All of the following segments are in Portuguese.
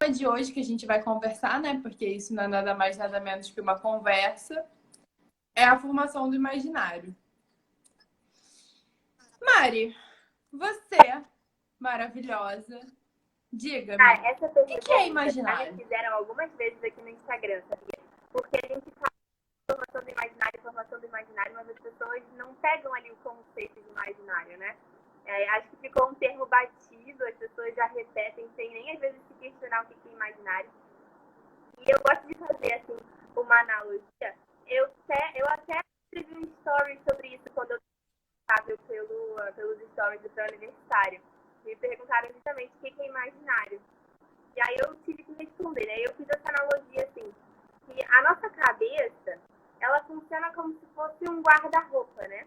tema de hoje que a gente vai conversar, né? Porque isso não é nada mais, nada menos que uma conversa, é a formação do imaginário. Mari, você, maravilhosa, diga-me, Essa o pergunta que é já me imaginário? fizeram algumas vezes aqui no Instagram, sabia? Porque a gente fala formação do imaginário, mas as pessoas não pegam ali o conceito de imaginário, né? Acho que ficou um termo batido, as pessoas já repetem sem nem às vezes se questionar o que é imaginário. E eu gosto de fazer, assim, uma analogia. Eu até escrevi um story sobre isso quando eu estava pelos stories do pré-universitário. Me perguntaram justamente o que é imaginário. E aí eu tive que responder, né? Eu fiz essa analogia assim, que a nossa cabeça, ela funciona como se fosse um guarda-roupa, né?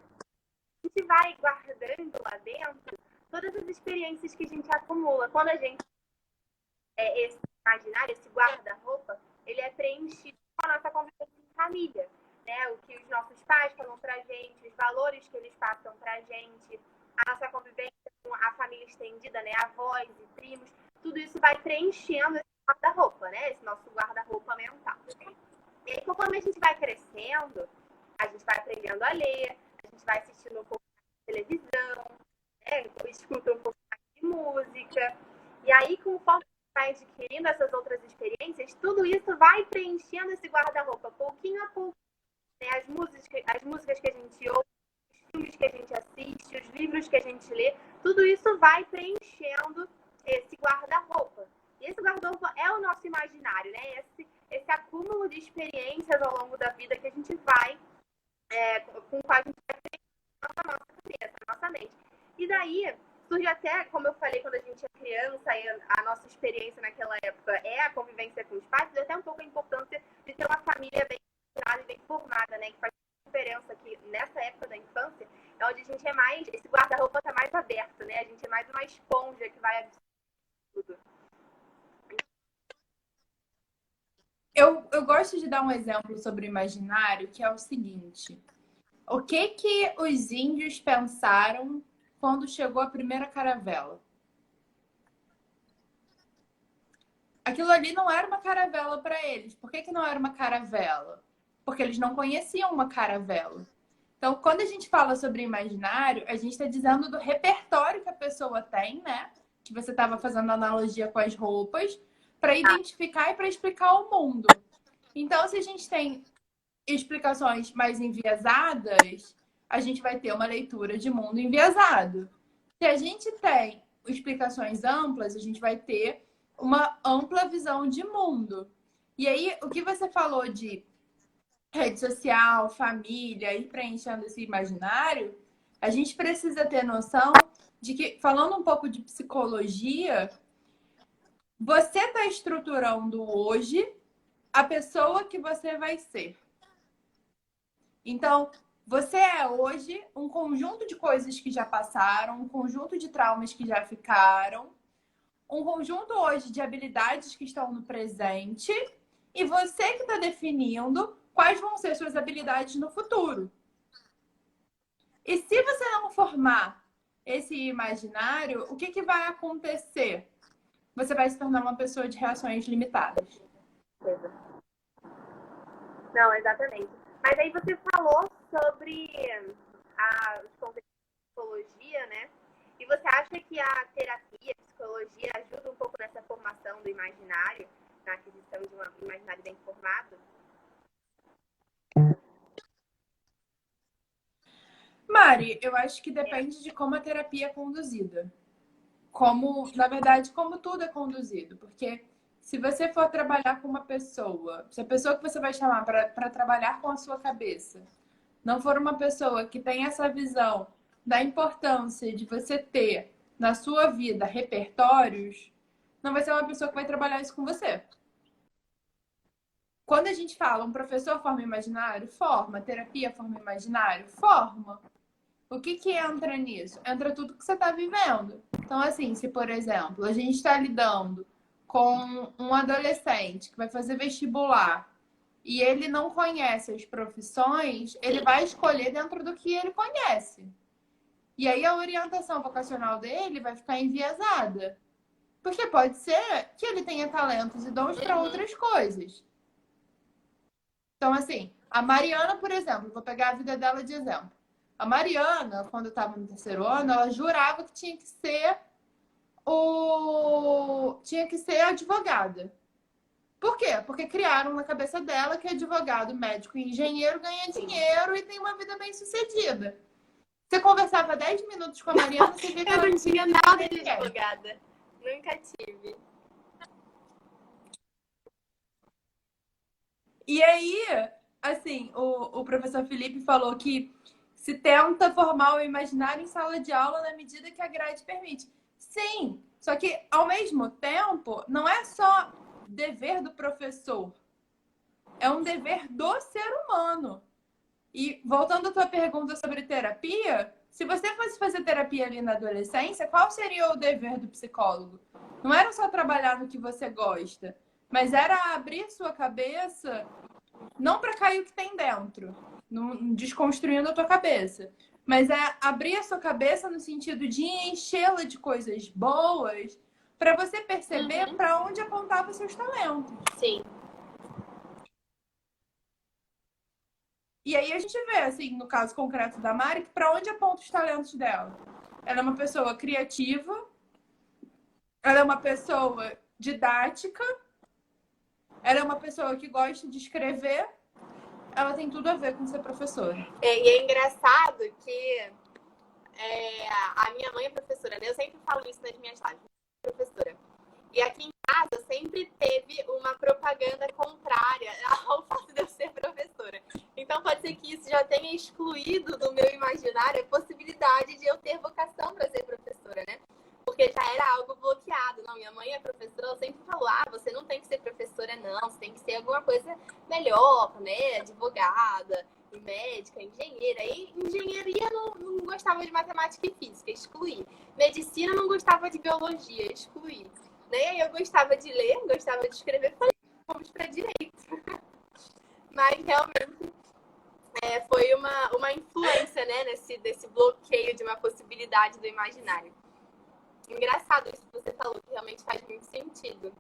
A gente vai guardando lá dentro todas as experiências que a gente acumula. Quando a gente esse imaginário, esse guarda-roupa, ele é preenchido com a nossa convivência em família, né? O que os nossos pais falam pra gente, os valores que eles passam pra gente, a nossa convivência com a família estendida, né? Avós e primos, tudo isso vai preenchendo esse guarda-roupa, né? Esse nosso guarda-roupa mental. E aí, conforme a gente vai crescendo, a gente vai aprendendo a ler, a gente vai assistindo um pouco de televisão, né? Escuta um pouco mais de música. E aí, conforme vai adquirindo essas outras experiências, tudo isso vai preenchendo esse guarda-roupa, pouquinho a pouco. Né? As músicas que a gente ouve, os filmes que a gente assiste, os livros que a gente lê, tudo isso vai preenchendo esse guarda-roupa. E esse guarda-roupa é o nosso imaginário, né? Esse acúmulo de experiências ao longo da vida que a gente vai, com o qual a gente vai preenchendo a nossa cabeça, a nossa mente. E daí, surge até, como eu falei, quando a gente é criança, e a nossa experiência naquela época é a convivência com os pais, surge até um pouco a importância de ter uma família bem estruturada e bem formada, né? Que faz diferença que nessa época da infância é onde a gente é mais, esse guarda-roupa tá mais aberto, né? A gente é mais uma esponja que vai absorver tudo. Eu gosto de dar um exemplo sobre o imaginário, que é o seguinte. O que os índios pensaram quando chegou a primeira caravela? Aquilo ali não era uma caravela para eles. Por que não era uma caravela? Porque eles não conheciam uma caravela. Então, quando a gente fala sobre imaginário, a gente está dizendo do repertório que a pessoa tem, né? Que você estava fazendo analogia com as roupas, para identificar e para explicar o mundo. Então, se a gente tem explicações mais enviesadas, a gente vai ter uma leitura de mundo enviesado. Se a gente tem explicações amplas, a gente vai ter uma ampla visão de mundo. E aí, o que você falou de rede social, família, ir preenchendo esse imaginário, a gente precisa ter noção de que, falando um pouco de psicologia, você está estruturando hoje a pessoa que você vai ser. Então, você é hoje um conjunto de coisas que já passaram, um conjunto de traumas que já ficaram, um conjunto hoje de habilidades que estão no presente, e você que está definindo quais vão ser suas habilidades no futuro. E se você não formar esse imaginário, o que vai acontecer? Você vai se tornar uma pessoa de reações limitadas. Não, exatamente. Mas aí você falou sobre os conceitos de psicologia, né? E você acha que a terapia, a psicologia ajuda um pouco nessa formação do imaginário, na aquisição de um imaginário bem formado? Mari, eu acho que depende de como a terapia é conduzida. Na verdade, como tudo é conduzido. Porque se você for trabalhar com uma pessoa, se a pessoa que você vai chamar para trabalhar com a sua cabeça não for uma pessoa que tem essa visão da importância de você ter na sua vida repertórios, não vai ser uma pessoa que vai trabalhar isso com você. Quando a gente fala um professor forma imaginário, forma. Terapia forma imaginário, forma. O que entra nisso? Entra tudo que você está vivendo. Então, assim, se, por exemplo, a gente está lidando com um adolescente que vai fazer vestibular e ele não conhece as profissões, ele vai escolher dentro do que ele conhece. E aí a orientação vocacional dele vai ficar enviesada. Porque pode ser que ele tenha talentos e dons para outras coisas. Então, assim, a Mariana, por exemplo, vou pegar a vida dela de exemplo. A Mariana, quando estava no terceiro ano, ela jurava que tinha que ser advogada. Por quê? Porque criaram na cabeça dela que advogado, médico e engenheiro ganha dinheiro e tem uma vida bem sucedida. Você conversava 10 minutos com a Mariana, você via que Eu ela não tinha nada de advogada. Nunca tive. E aí, assim, o professor Felipe falou que se tenta formar o imaginário em sala de aula na medida que a grade permite. Sim, só que ao mesmo tempo, não é só dever do professor, é um dever do ser humano. E voltando à tua pergunta sobre terapia, se você fosse fazer terapia ali na adolescência, qual seria o dever do psicólogo? Não era só trabalhar no que você gosta, mas era abrir sua cabeça não para cair o que tem dentro, desconstruindo a tua cabeça, mas é abrir a sua cabeça no sentido de enchê-la de coisas boas para você perceber para onde apontava seus talentos. Sim. E aí a gente vê, assim, no caso concreto da Mari, para onde aponta os talentos dela. Ela é uma pessoa criativa, ela é uma pessoa didática, ela é uma pessoa que gosta de escrever, ela tem tudo a ver com ser professora. E é engraçado que a minha mãe é professora, né? Eu sempre falo isso nas minhas lives, professora. E aqui em casa sempre teve uma propaganda contrária ao fato de eu ser professora. Então pode ser que isso já tenha excluído do meu imaginário a possibilidade de eu ter vocação para ser professora, né? Porque já era algo bloqueado. Não, minha mãe é professora, ela sempre falou, você não tem que ser professora, não. Você tem que ser alguma coisa melhor, né? Advogada, médica, engenheira. E engenharia não gostava de matemática e física, excluí. Medicina não gostava de biologia, excluí. Né? Eu gostava de ler, gostava de escrever, falei, vamos para direito. Mas realmente foi uma influência, né, desse bloqueio de uma possibilidade do imaginário. Engraçado isso que você falou, que realmente faz muito sentido.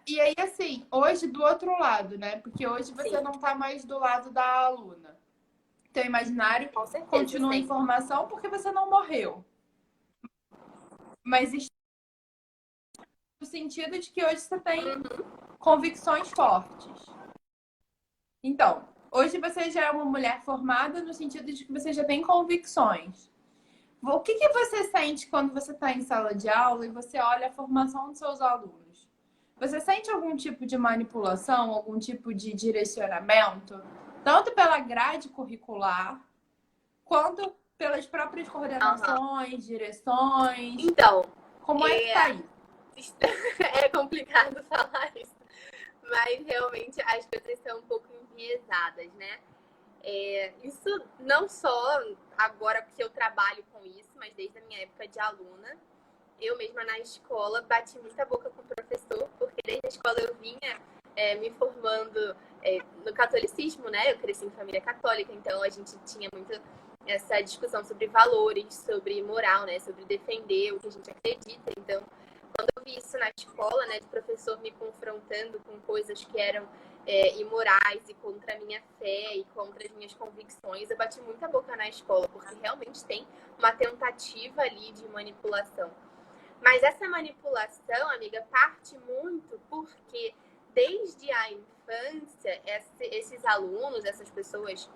E aí, assim, hoje do outro lado, né? Porque hoje você não tá mais do lado da aluna. Teu imaginário Com certeza, continua em formação porque você não morreu. Mas no sentido de que hoje você tem convicções fortes. Então, hoje você já é uma mulher formada no sentido de que você já tem convicções. O que você sente quando você está em sala de aula e você olha a formação dos seus alunos? Você sente algum tipo de manipulação, algum tipo de direcionamento, tanto pela grade curricular, quanto pelas próprias coordenações, direções? Então, como é que tá aí? É complicado falar isso, mas realmente as coisas são um pouco enviesadas, né? Isso não só agora porque eu trabalho com isso, mas desde a minha época de aluna. Eu mesma na escola bati muita boca com o professor, porque desde a escola eu vinha me formando no catolicismo, né? Eu cresci em família católica, então a gente tinha muito essa discussão sobre valores, sobre moral, né? Sobre defender o que a gente acredita. Então, quando eu vi isso na escola, né? De professor me confrontando com coisas que eram imorais e contra a minha fé e contra as minhas convicções, eu bati muita boca na escola, porque realmente tem uma tentativa ali de manipulação. Mas essa manipulação, amiga, parte muito porque desde a infância, esses alunos, essas pessoas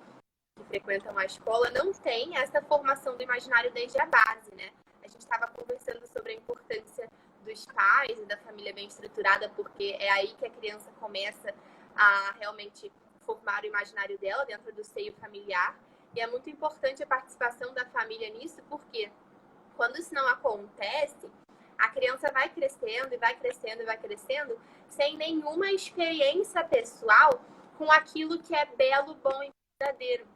que frequentam a escola, não têm essa formação do imaginário desde a base, né? A gente estava conversando sobre a importância dos pais e da família bem estruturada, porque é aí que a criança começa a realmente formar o imaginário dela dentro do seio familiar. E é muito importante a participação da família nisso, porque quando isso não acontece, a criança vai crescendo e vai crescendo e vai crescendo sem nenhuma experiência pessoal com aquilo que é belo, bom e verdadeiro,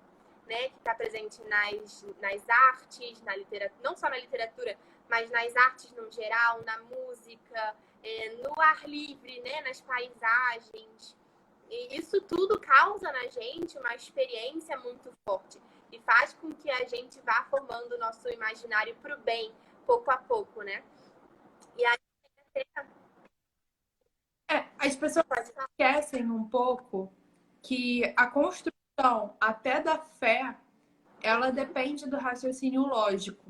né? Que está presente nas artes, na literatura, não só na literatura, mas nas artes no geral, na música, no ar livre, né? Nas paisagens. E isso tudo causa na gente uma experiência muito forte. e faz com que a gente vá formando o nosso imaginário para o bem, pouco a pouco, né? E aí, as pessoas esquecem um pouco que a construção até da fé, ela depende do raciocínio lógico.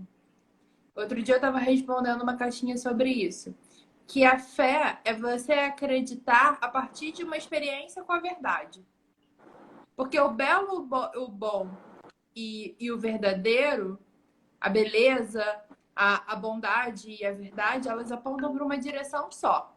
Outro dia eu estava respondendo uma caixinha sobre isso. Que a fé é você acreditar a partir de uma experiência com a verdade. Porque o belo, o bom e o verdadeiro, a beleza, a bondade e a verdade, elas apontam para uma direção só.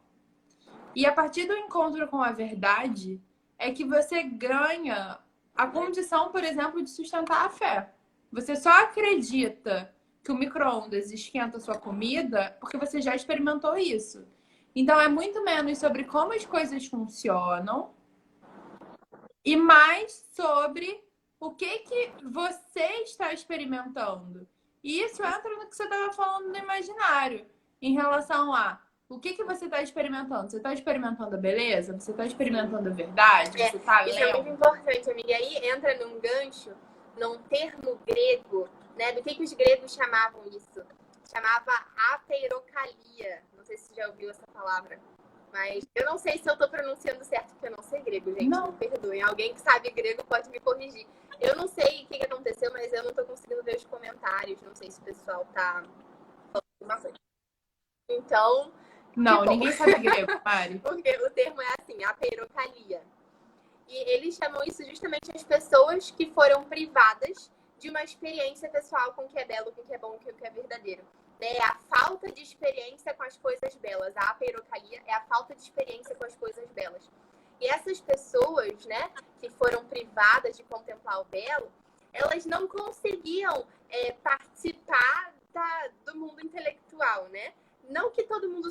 E a partir do encontro com a verdade é que você ganha a condição, por exemplo, de sustentar a fé. Você só acredita que o micro-ondas esquenta a sua comida porque você já experimentou isso. Então é muito menos sobre como as coisas funcionam e mais sobre o que você está experimentando. E isso entra no que você estava falando no imaginário, em relação a o que você está experimentando. Você está experimentando a beleza? Você está experimentando a verdade? Você está isso lendo? é muito importante, amiga. E aí entra num gancho, num termo grego, né? Do que os gregos chamavam isso? Chamava apeirocalia. Não sei se você já ouviu essa palavra. Mas eu não sei se eu tô pronunciando certo, porque eu não sei grego, gente. Não. Me perdoem. Alguém que sabe grego pode me corrigir. Eu não sei o que aconteceu, mas eu não tô conseguindo ver os comentários. Não sei se o pessoal tá falando uma coisa. Então, Não, ninguém sabe grego, Mari. porque o termo é assim, apeirocalia. E eles chamam isso justamente as pessoas que foram privadas de uma experiência pessoal com o que é belo, com o que é bom, com o que é verdadeiro. É a falta de experiência com as coisas belas. A apeirocalia é a falta de experiência com as coisas belas. E essas pessoas, né, que foram privadas de contemplar o belo, elas não conseguiam participar do mundo intelectual, né? Não que todo mundo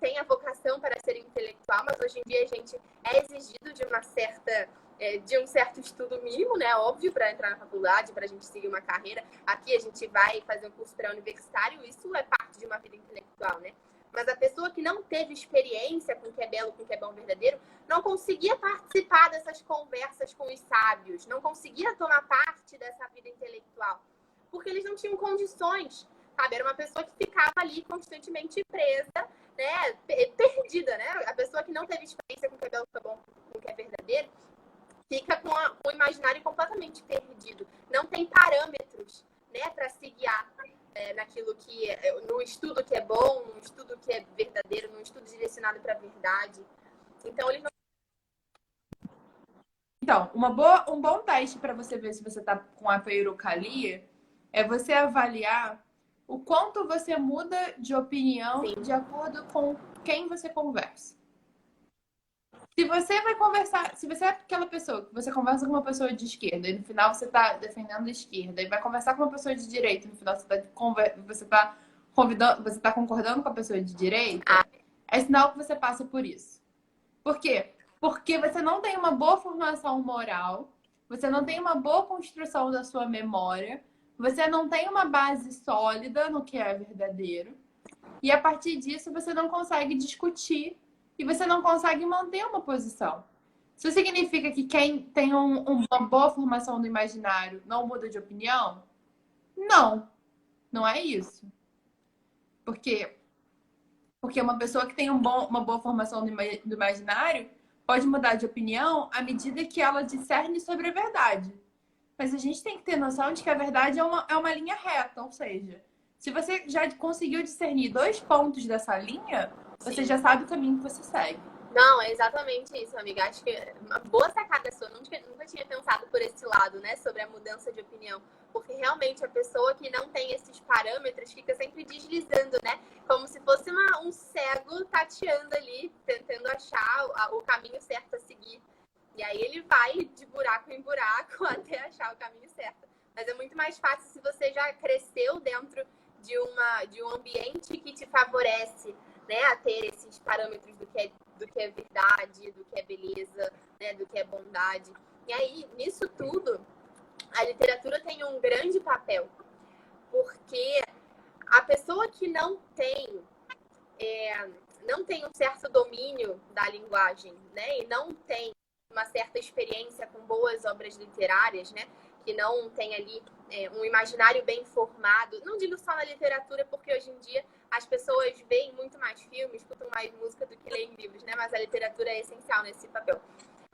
tenha vocação para ser intelectual, mas hoje em dia a gente é exigido de um certo estudo mínimo, né? Óbvio, para entrar na faculdade, para a gente seguir uma carreira. Aqui a gente vai fazer um curso pré-universitário, isso é parte de uma vida intelectual, né? Mas a pessoa que não teve experiência com o que é belo, com o que é bom verdadeiro, não conseguia participar dessas conversas com os sábios, não conseguia tomar parte dessa vida intelectual, porque eles não tinham condições. Sabe? Era uma pessoa que ficava ali constantemente presa, né? Perdida, né? A pessoa que não teve experiência com o que é belo, com o que é bom, com o que é verdadeiro, fica com o imaginário completamente perdido. Não tem parâmetros, né, para se guiar naquilo que no estudo que é bom, no estudo que é verdadeiro, no estudo direcionado para a verdade. Então, eles não... Então, um bom teste para você ver se você está com a peirocalia é você avaliar o quanto você muda de opinião Sim. de acordo com quem você conversa. Se você vai conversar, se você é aquela pessoa que você conversa com uma pessoa de esquerda e no final você está defendendo a esquerda, e vai conversar com uma pessoa de direita e no final você tá concordando com a pessoa de direita, é sinal que você passa por isso. Por quê? Porque você não tem uma boa formação moral, você não tem uma boa construção da sua memória, você não tem uma base sólida no que é verdadeiro, e a partir disso você não consegue discutir e você não consegue manter uma posição. Isso significa que quem tem uma boa formação do imaginário não muda de opinião? Não, não é isso. Porque uma pessoa que tem uma boa formação do imaginário pode mudar de opinião à medida que ela discerne sobre a verdade. Mas a gente tem que ter noção de que a verdade é uma linha reta, ou seja, se você já conseguiu discernir 2 pontos dessa linha, você já sabe o caminho que você segue. Não, é exatamente isso, amiga. Acho que uma boa sacada sua. Nunca tinha pensado por esse lado, né? Sobre a mudança de opinião. Porque realmente a pessoa que não tem esses parâmetros fica sempre deslizando, né? Como se fosse um cego tateando ali, tentando achar o caminho certo a seguir. E aí ele vai de buraco em buraco até achar o caminho certo. Mas é muito mais fácil se você já cresceu dentro de um ambiente que te favorece, né, a ter esses parâmetros do que é verdade, do que é beleza, né, do que é bondade. E aí, nisso tudo, a literatura tem um grande papel, porque a pessoa que não tem um certo domínio da linguagem, né, e não tem uma certa experiência com boas obras literárias, né, que não têm ali um imaginário bem formado. Não digo só na literatura, porque hoje em dia as pessoas veem muito mais filmes, escutam mais música do que leem livros, né? Mas a literatura é essencial nesse papel.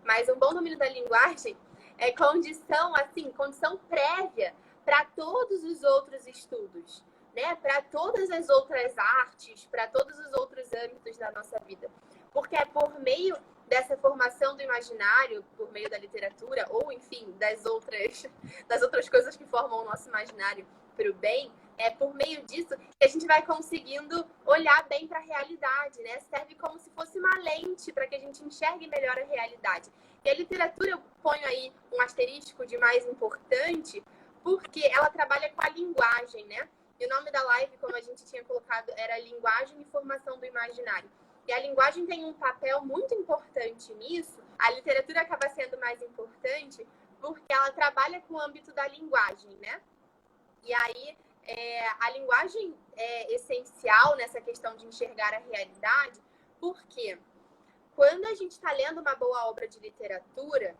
Mas um bom domínio da linguagem é condição, assim, condição prévia para todos os outros estudos, né? Para todas as outras artes, para todos os outros âmbitos da nossa vida. Porque é por meio dessa formação do imaginário, por meio da literatura, ou enfim, das outras coisas que formam o nosso imaginário para o bem, é por meio disso que a gente vai conseguindo olhar bem para a realidade, né? Serve como se fosse uma lente para que a gente enxergue melhor a realidade. E a literatura, eu ponho aí um asterisco de mais importante, porque ela trabalha com a linguagem, né? E o nome da live, como a gente tinha colocado, era Linguagem e Formação do Imaginário. E a linguagem tem um papel muito importante nisso. A literatura acaba sendo mais importante porque ela trabalha com o âmbito da linguagem, né? E aí, a linguagem é essencial nessa questão de enxergar a realidade, porque quando a gente está lendo uma boa obra de literatura,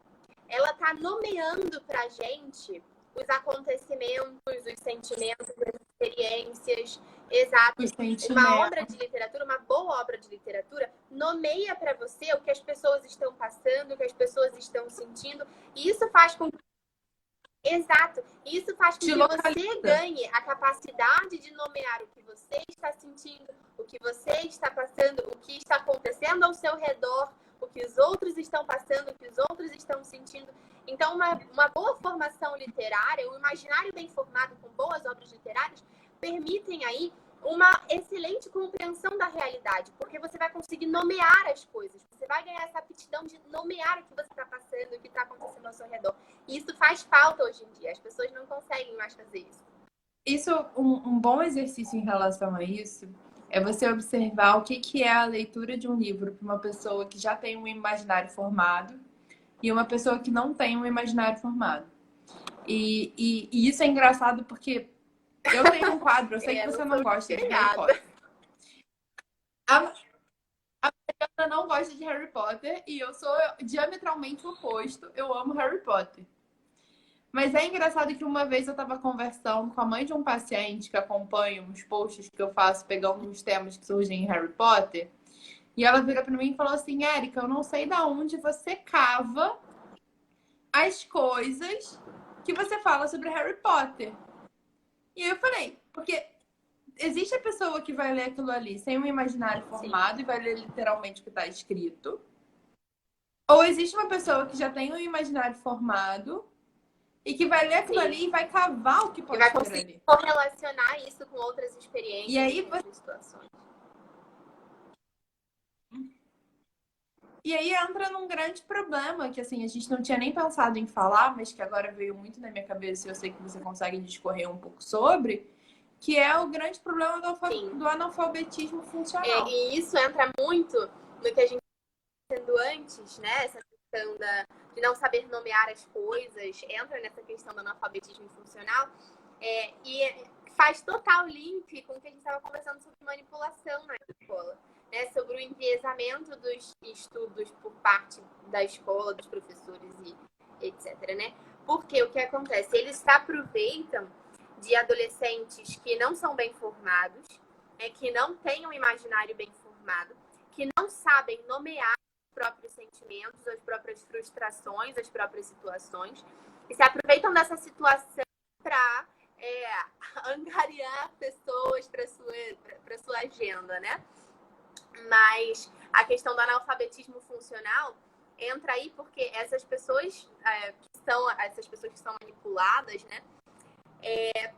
ela está nomeando para a gente os acontecimentos, os sentimentos, as experiências. Exato. Uma obra de literatura, uma boa obra de literatura, nomeia para você o que as pessoas estão passando, o que as pessoas estão sentindo. E isso faz com que... Exato. Isso faz com que você ganhe a capacidade de nomear o que você está sentindo, o que você está passando, o que está acontecendo ao seu redor, o que os outros estão passando, o que os outros estão sentindo. Então, uma boa formação literária, um imaginário bem formado com boas obras literárias, permitem aí uma excelente compreensão da realidade, porque você vai conseguir nomear as coisas, você vai ganhar essa aptidão de nomear o que você está passando, o que está acontecendo ao seu redor. E isso faz falta hoje em dia, as pessoas não conseguem mais fazer isso. Um bom exercício em relação a isso é você observar o que é a leitura de um livro para uma pessoa que já tem um imaginário formado e uma pessoa que não tem um imaginário formado. E isso é engraçado porque eu tenho um quadro, eu sei que você não gosta de Harry Potter. A Mariana não gosta de Harry Potter e eu sou diametralmente o oposto. Eu amo Harry Potter. Mas é engraçado que uma vez eu estava conversando com a mãe de um paciente que acompanha uns posts que eu faço pegando uns temas que surgem em Harry Potter. E ela virou para mim e falou assim: Érica, eu não sei de onde você cava as coisas que você fala sobre Harry Potter. E aí eu falei, porque existe a pessoa que vai ler aquilo ali sem um imaginário formado e vai ler literalmente o que está escrito. Ou existe uma pessoa que já tem um imaginário formado e que vai ler aquilo ali e vai cavar o que pode ser ali. E vai conseguir correlacionar isso com outras experiências e aí, outras situações. E aí entra num grande problema que assim, a gente não tinha nem pensado em falar, mas que agora veio muito na minha cabeça e eu sei que você consegue discorrer um pouco sobre, que é o grande problema do analfabetismo funcional. E isso entra muito no que a gente estava sendo antes, né? Essa questão de não saber nomear as coisas, entra nessa questão do analfabetismo funcional. E faz total link com o que a gente estava conversando sobre manipulação na escola, né? Sobre o enviesamento dos estudos por parte da escola, dos professores e etc, né? Porque o que acontece? Eles se aproveitam de adolescentes que não são bem formados, que não têm um imaginário bem formado, que não sabem nomear os próprios sentimentos, as próprias frustrações, as próprias situações, e se aproveitam dessa situação para angariar pessoas para sua agenda, né? Mas a questão do analfabetismo funcional entra aí porque essas pessoas que são manipuladas, né?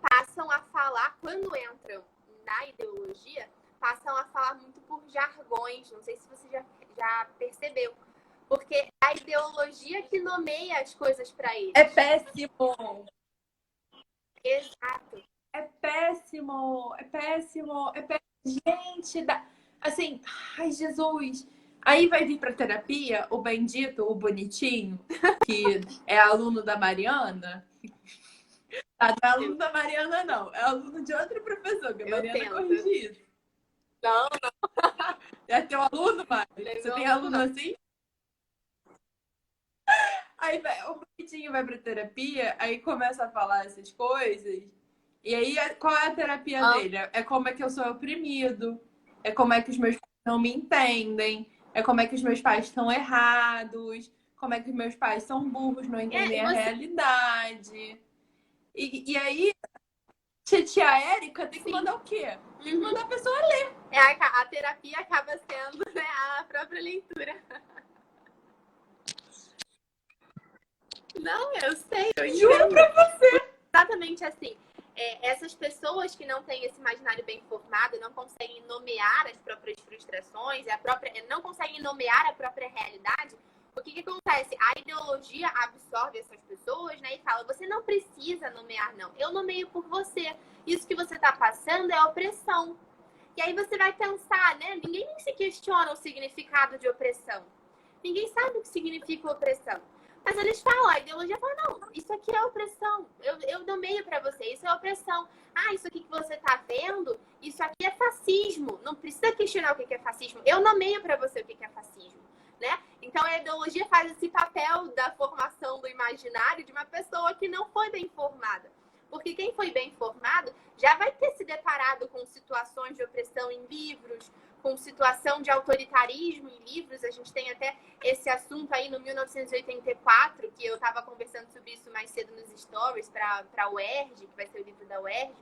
Passam a falar, quando entram na ideologia, passam a falar muito por jargões. Não sei se você já percebeu. Porque é a ideologia que nomeia as coisas para eles. É péssimo! Exato. É péssimo! É péssimo! É péssimo! Gente, assim, ai Jesus! Aí vai vir para terapia o bendito, o bonitinho, que é aluno da Mariana. Não é aluno da Mariana, não. É aluno de outro professor, que a Mariana corrige isso. Não. É teu aluno, Mari? Você tem aluno assim? Aí o Bentinho vai pra terapia, aí começa a falar essas coisas. E aí, qual é a terapia dele? É como é que eu sou oprimido, é como é que os meus pais não me entendem, é como é que os meus pais estão errados, como é que os meus pais são burros, não entendem a realidade. E aí, tia Érica tem que mandar o quê? Tem que mandar a pessoa ler. A terapia acaba sendo, né, a própria leitura. Não, eu sei. Juro pra você. Exatamente assim. Essas pessoas que não têm esse imaginário bem formado, não conseguem nomear as próprias frustrações, não conseguem nomear a própria realidade, o que acontece? A ideologia absorve essas pessoas, né, e fala, você não precisa nomear, não. Eu nomeio por você. Isso que você está passando é opressão. E aí você vai pensar, né? Ninguém nem se questiona o significado de opressão. Ninguém sabe o que significa opressão. Mas eles falam, a ideologia fala, não, isso aqui é opressão. Eu nomeio pra você, isso é opressão. Ah, isso aqui que você tá vendo, isso aqui é fascismo. Não precisa questionar o que é fascismo. Eu nomeio pra você o que é fascismo, né? Então a ideologia faz esse papel da formação do imaginário de uma pessoa que não foi bem formada. Porque quem foi bem formado já vai ter se deparado com situações de opressão em livros, com situação de autoritarismo em livros. A gente tem até esse assunto aí no 1984, que eu estava conversando sobre isso mais cedo nos stories, para a UERJ, que vai ser o livro da UERJ.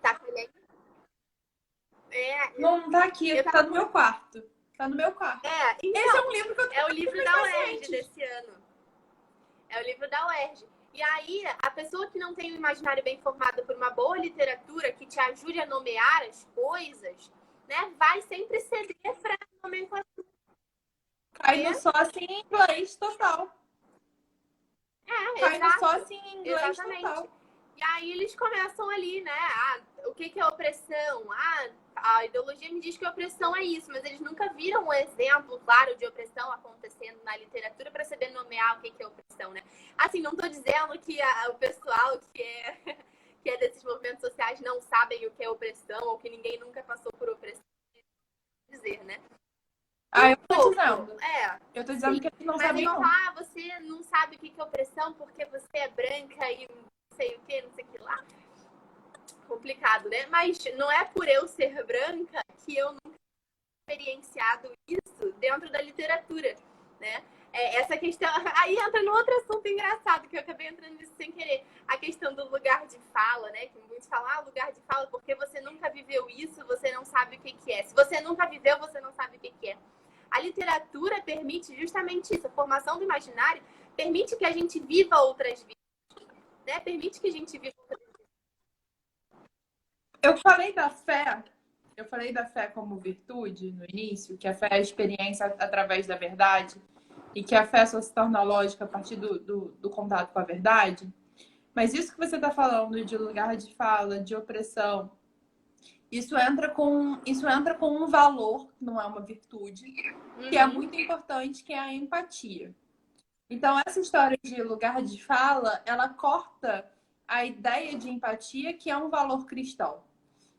Tá com ele aí? Não tá aqui, tá no meu quarto. Tá no meu quarto. Então, esse é um livro que eu É o livro da UERJ desse ano. É o livro da UERJ. E aí, a pessoa que não tem o imaginário bem formado por uma boa literatura que te ajude a nomear as coisas, né, vai sempre ceder para nomenclatura. Cai no sócio em inglês total. Cai no sócio em inglês total. E aí eles começam ali, né? O que é opressão? A ideologia me diz que opressão é isso, mas eles nunca viram um exemplo claro de opressão acontecendo na literatura para saber nomear o que é opressão, né? Assim, não estou dizendo que o pessoal que é desses movimentos sociais não sabem o que é opressão ou que ninguém nunca passou por opressão, dizer, né? Eu tô dizendo. Eu tô dizendo que eles não sabem, não. Você não sabe o que é opressão porque você é branca e não sei o que, não sei o que lá. Complicado, né? Mas não é por eu ser branca que eu nunca tenho experienciado isso dentro da literatura, né? Essa questão... Aí entra no outro assunto engraçado, que eu acabei entrando nisso sem querer. A questão do lugar de fala, né? Que muitos falam, lugar de fala, porque você nunca viveu isso, você não sabe o que é. Se você nunca viveu, você não sabe o que é. A literatura permite justamente isso. A formação do imaginário permite que a gente viva outras vidas, né? Permite que a gente viva outras vidas. Eu falei da fé como virtude no início, que a fé é a experiência através da verdade e que a fé só se torna lógica a partir do contato com a verdade. Mas isso que você está falando de lugar de fala, de opressão, isso entra com um valor, que não é uma virtude, que é muito importante, que é a empatia. Então, essa história de lugar de fala, ela corta a ideia de empatia, que é um valor cristão.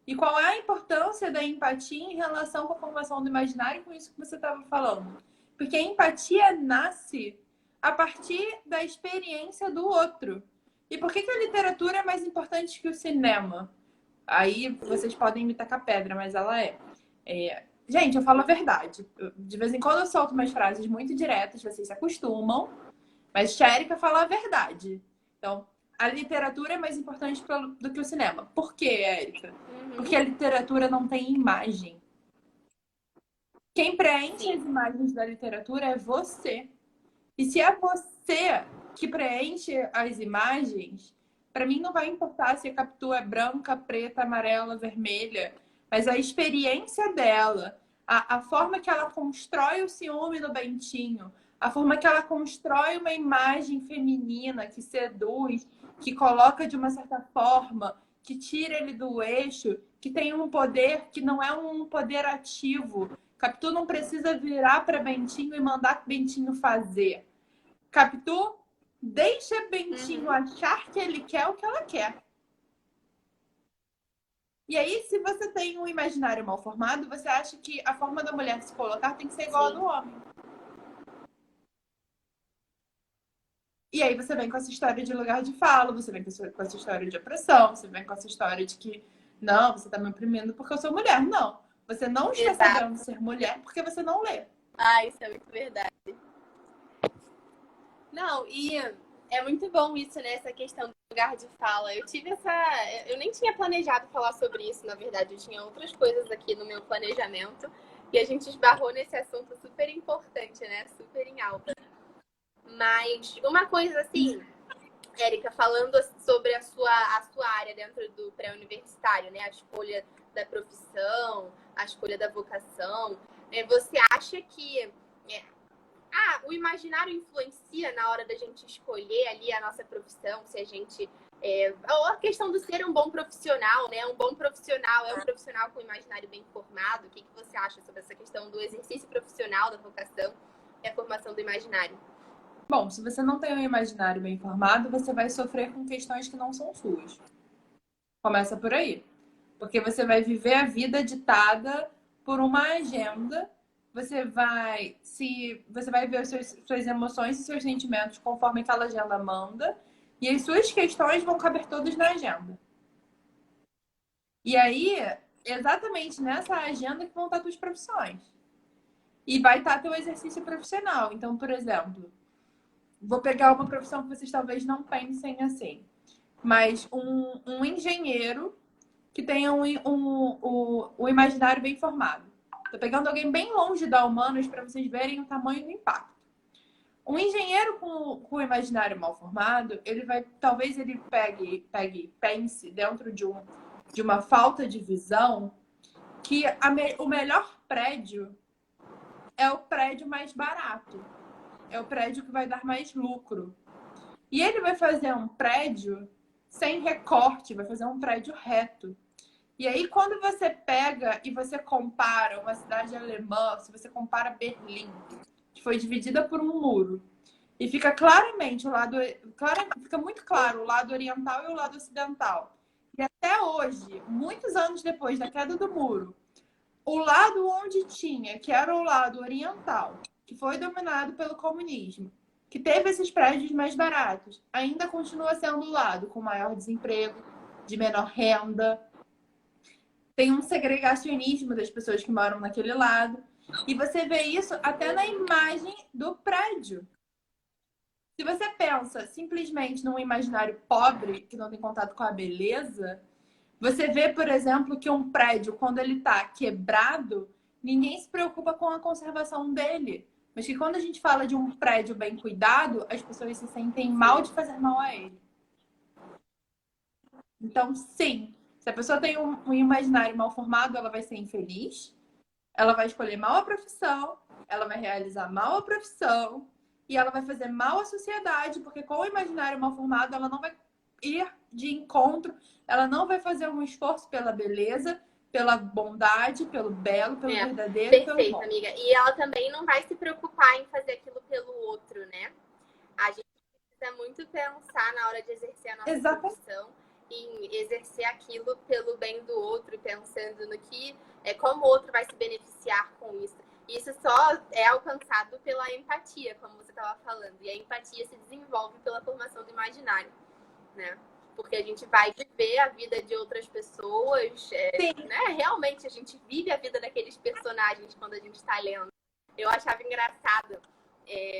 E qual é a importância da empatia em relação com a formação do imaginário, com isso que você estava falando? Porque a empatia nasce a partir da experiência do outro. E por que a literatura é mais importante que o cinema? Aí vocês podem me tacar pedra, mas ela é. Gente, eu falo a verdade. De vez em quando eu solto umas frases muito diretas, vocês se acostumam. Mas a Érica fala a verdade. Então, a literatura é mais importante do que o cinema. Por quê, Érica? Porque a literatura não tem imagem. Quem preenche as imagens da literatura é você. E se é você que preenche as imagens, para mim não vai importar se a Capitu é branca, preta, amarela, vermelha, mas a experiência dela, a forma que ela constrói o ciúme no Bentinho, a forma que ela constrói uma imagem feminina que seduz, que coloca de uma certa forma, que tira ele do eixo, que tem um poder que não é um poder ativo. Capitu não precisa virar para Bentinho e mandar Bentinho fazer. Capitu deixa Bentinho achar que ele quer o que ela quer. E aí, se você tem um imaginário mal formado, você acha que a forma da mulher se colocar tem que ser igual a do homem. E aí você vem com essa história de lugar de fala, você vem com essa história de opressão, você vem com essa história de que, não, você tá me oprimindo porque eu sou mulher. Não. Você não está Exato. sabendo ser mulher porque você não lê. Isso é muito verdade. Não, e é muito bom isso, né? Essa questão do lugar de fala. Eu nem tinha planejado falar sobre isso, na verdade. Eu tinha outras coisas aqui no meu planejamento. E a gente esbarrou nesse assunto super importante, né? Super em alta. Mas uma coisa assim, Érica, falando sobre a sua área dentro do pré-universitário, né? A escolha da profissão, a escolha da vocação. Você acha que o imaginário influencia na hora da gente escolher ali a nossa profissão, se a gente... ou a questão do ser um bom profissional, né? Um bom profissional é um profissional com imaginário bem formado. O que você acha sobre essa questão do exercício profissional, da vocação e a formação do imaginário? Bom, se você não tem um imaginário bem formado, você vai sofrer com questões que não são suas. Começa por aí. Porque você vai viver a vida ditada por uma agenda. Você vai ver suas emoções e seus sentimentos conforme aquela agenda manda. E as suas questões vão caber todas na agenda. E aí, exatamente nessa agenda que vão estar suas profissões. E vai estar teu exercício profissional. Então, por exemplo, vou pegar uma profissão que vocês talvez não pensem assim. Mas um engenheiro que tenha um imaginário bem formado. Tô pegando alguém bem longe da humanas para vocês verem o tamanho do impacto. Um engenheiro com o imaginário mal formado, talvez ele pense dentro de uma falta de visão que o melhor prédio é o prédio mais barato. É o prédio que vai dar mais lucro. E ele vai fazer um prédio sem recorte, vai fazer um prédio reto. E aí, quando você pega e você compara uma cidade alemã, se você compara Berlim, que foi dividida por um muro, e fica fica muito claro o lado oriental e o lado ocidental. E até hoje, muitos anos depois da queda do muro, o lado onde tinha, que era o lado oriental, que foi dominado pelo comunismo, que teve esses prédios mais baratos, ainda continua sendo o lado com maior desemprego, de menor renda. Tem um segregacionismo das pessoas que moram naquele lado. E você vê isso até na imagem do prédio. Se você pensa simplesmente num imaginário pobre, que não tem contato com a beleza, você vê, por exemplo, que um prédio, quando ele está quebrado, ninguém se preocupa com a conservação dele. Mas que quando a gente fala de um prédio bem cuidado, as pessoas se sentem mal de fazer mal a ele. Então, sim, se a pessoa tem um imaginário mal formado, ela vai ser infeliz, ela vai escolher mal a profissão, ela vai realizar mal a profissão e ela vai fazer mal à sociedade, porque com o imaginário mal formado, ela não vai ir de encontro, ela não vai fazer um esforço pela beleza, pela bondade, pelo belo, pelo verdadeiro. Perfeito, pelo amiga. E ela também não vai se preocupar em fazer aquilo pelo outro, né? A gente precisa muito pensar na hora de exercer a nossa profissão, em exercer aquilo pelo bem do outro, pensando no que como o outro vai se beneficiar com isso. Isso só é alcançado pela empatia, como você estava falando. E a empatia se desenvolve pela formação do imaginário, né? Porque a gente vai viver a vida de outras pessoas, né? Realmente a gente vive a vida daqueles personagens quando a gente está lendo. Eu achava engraçado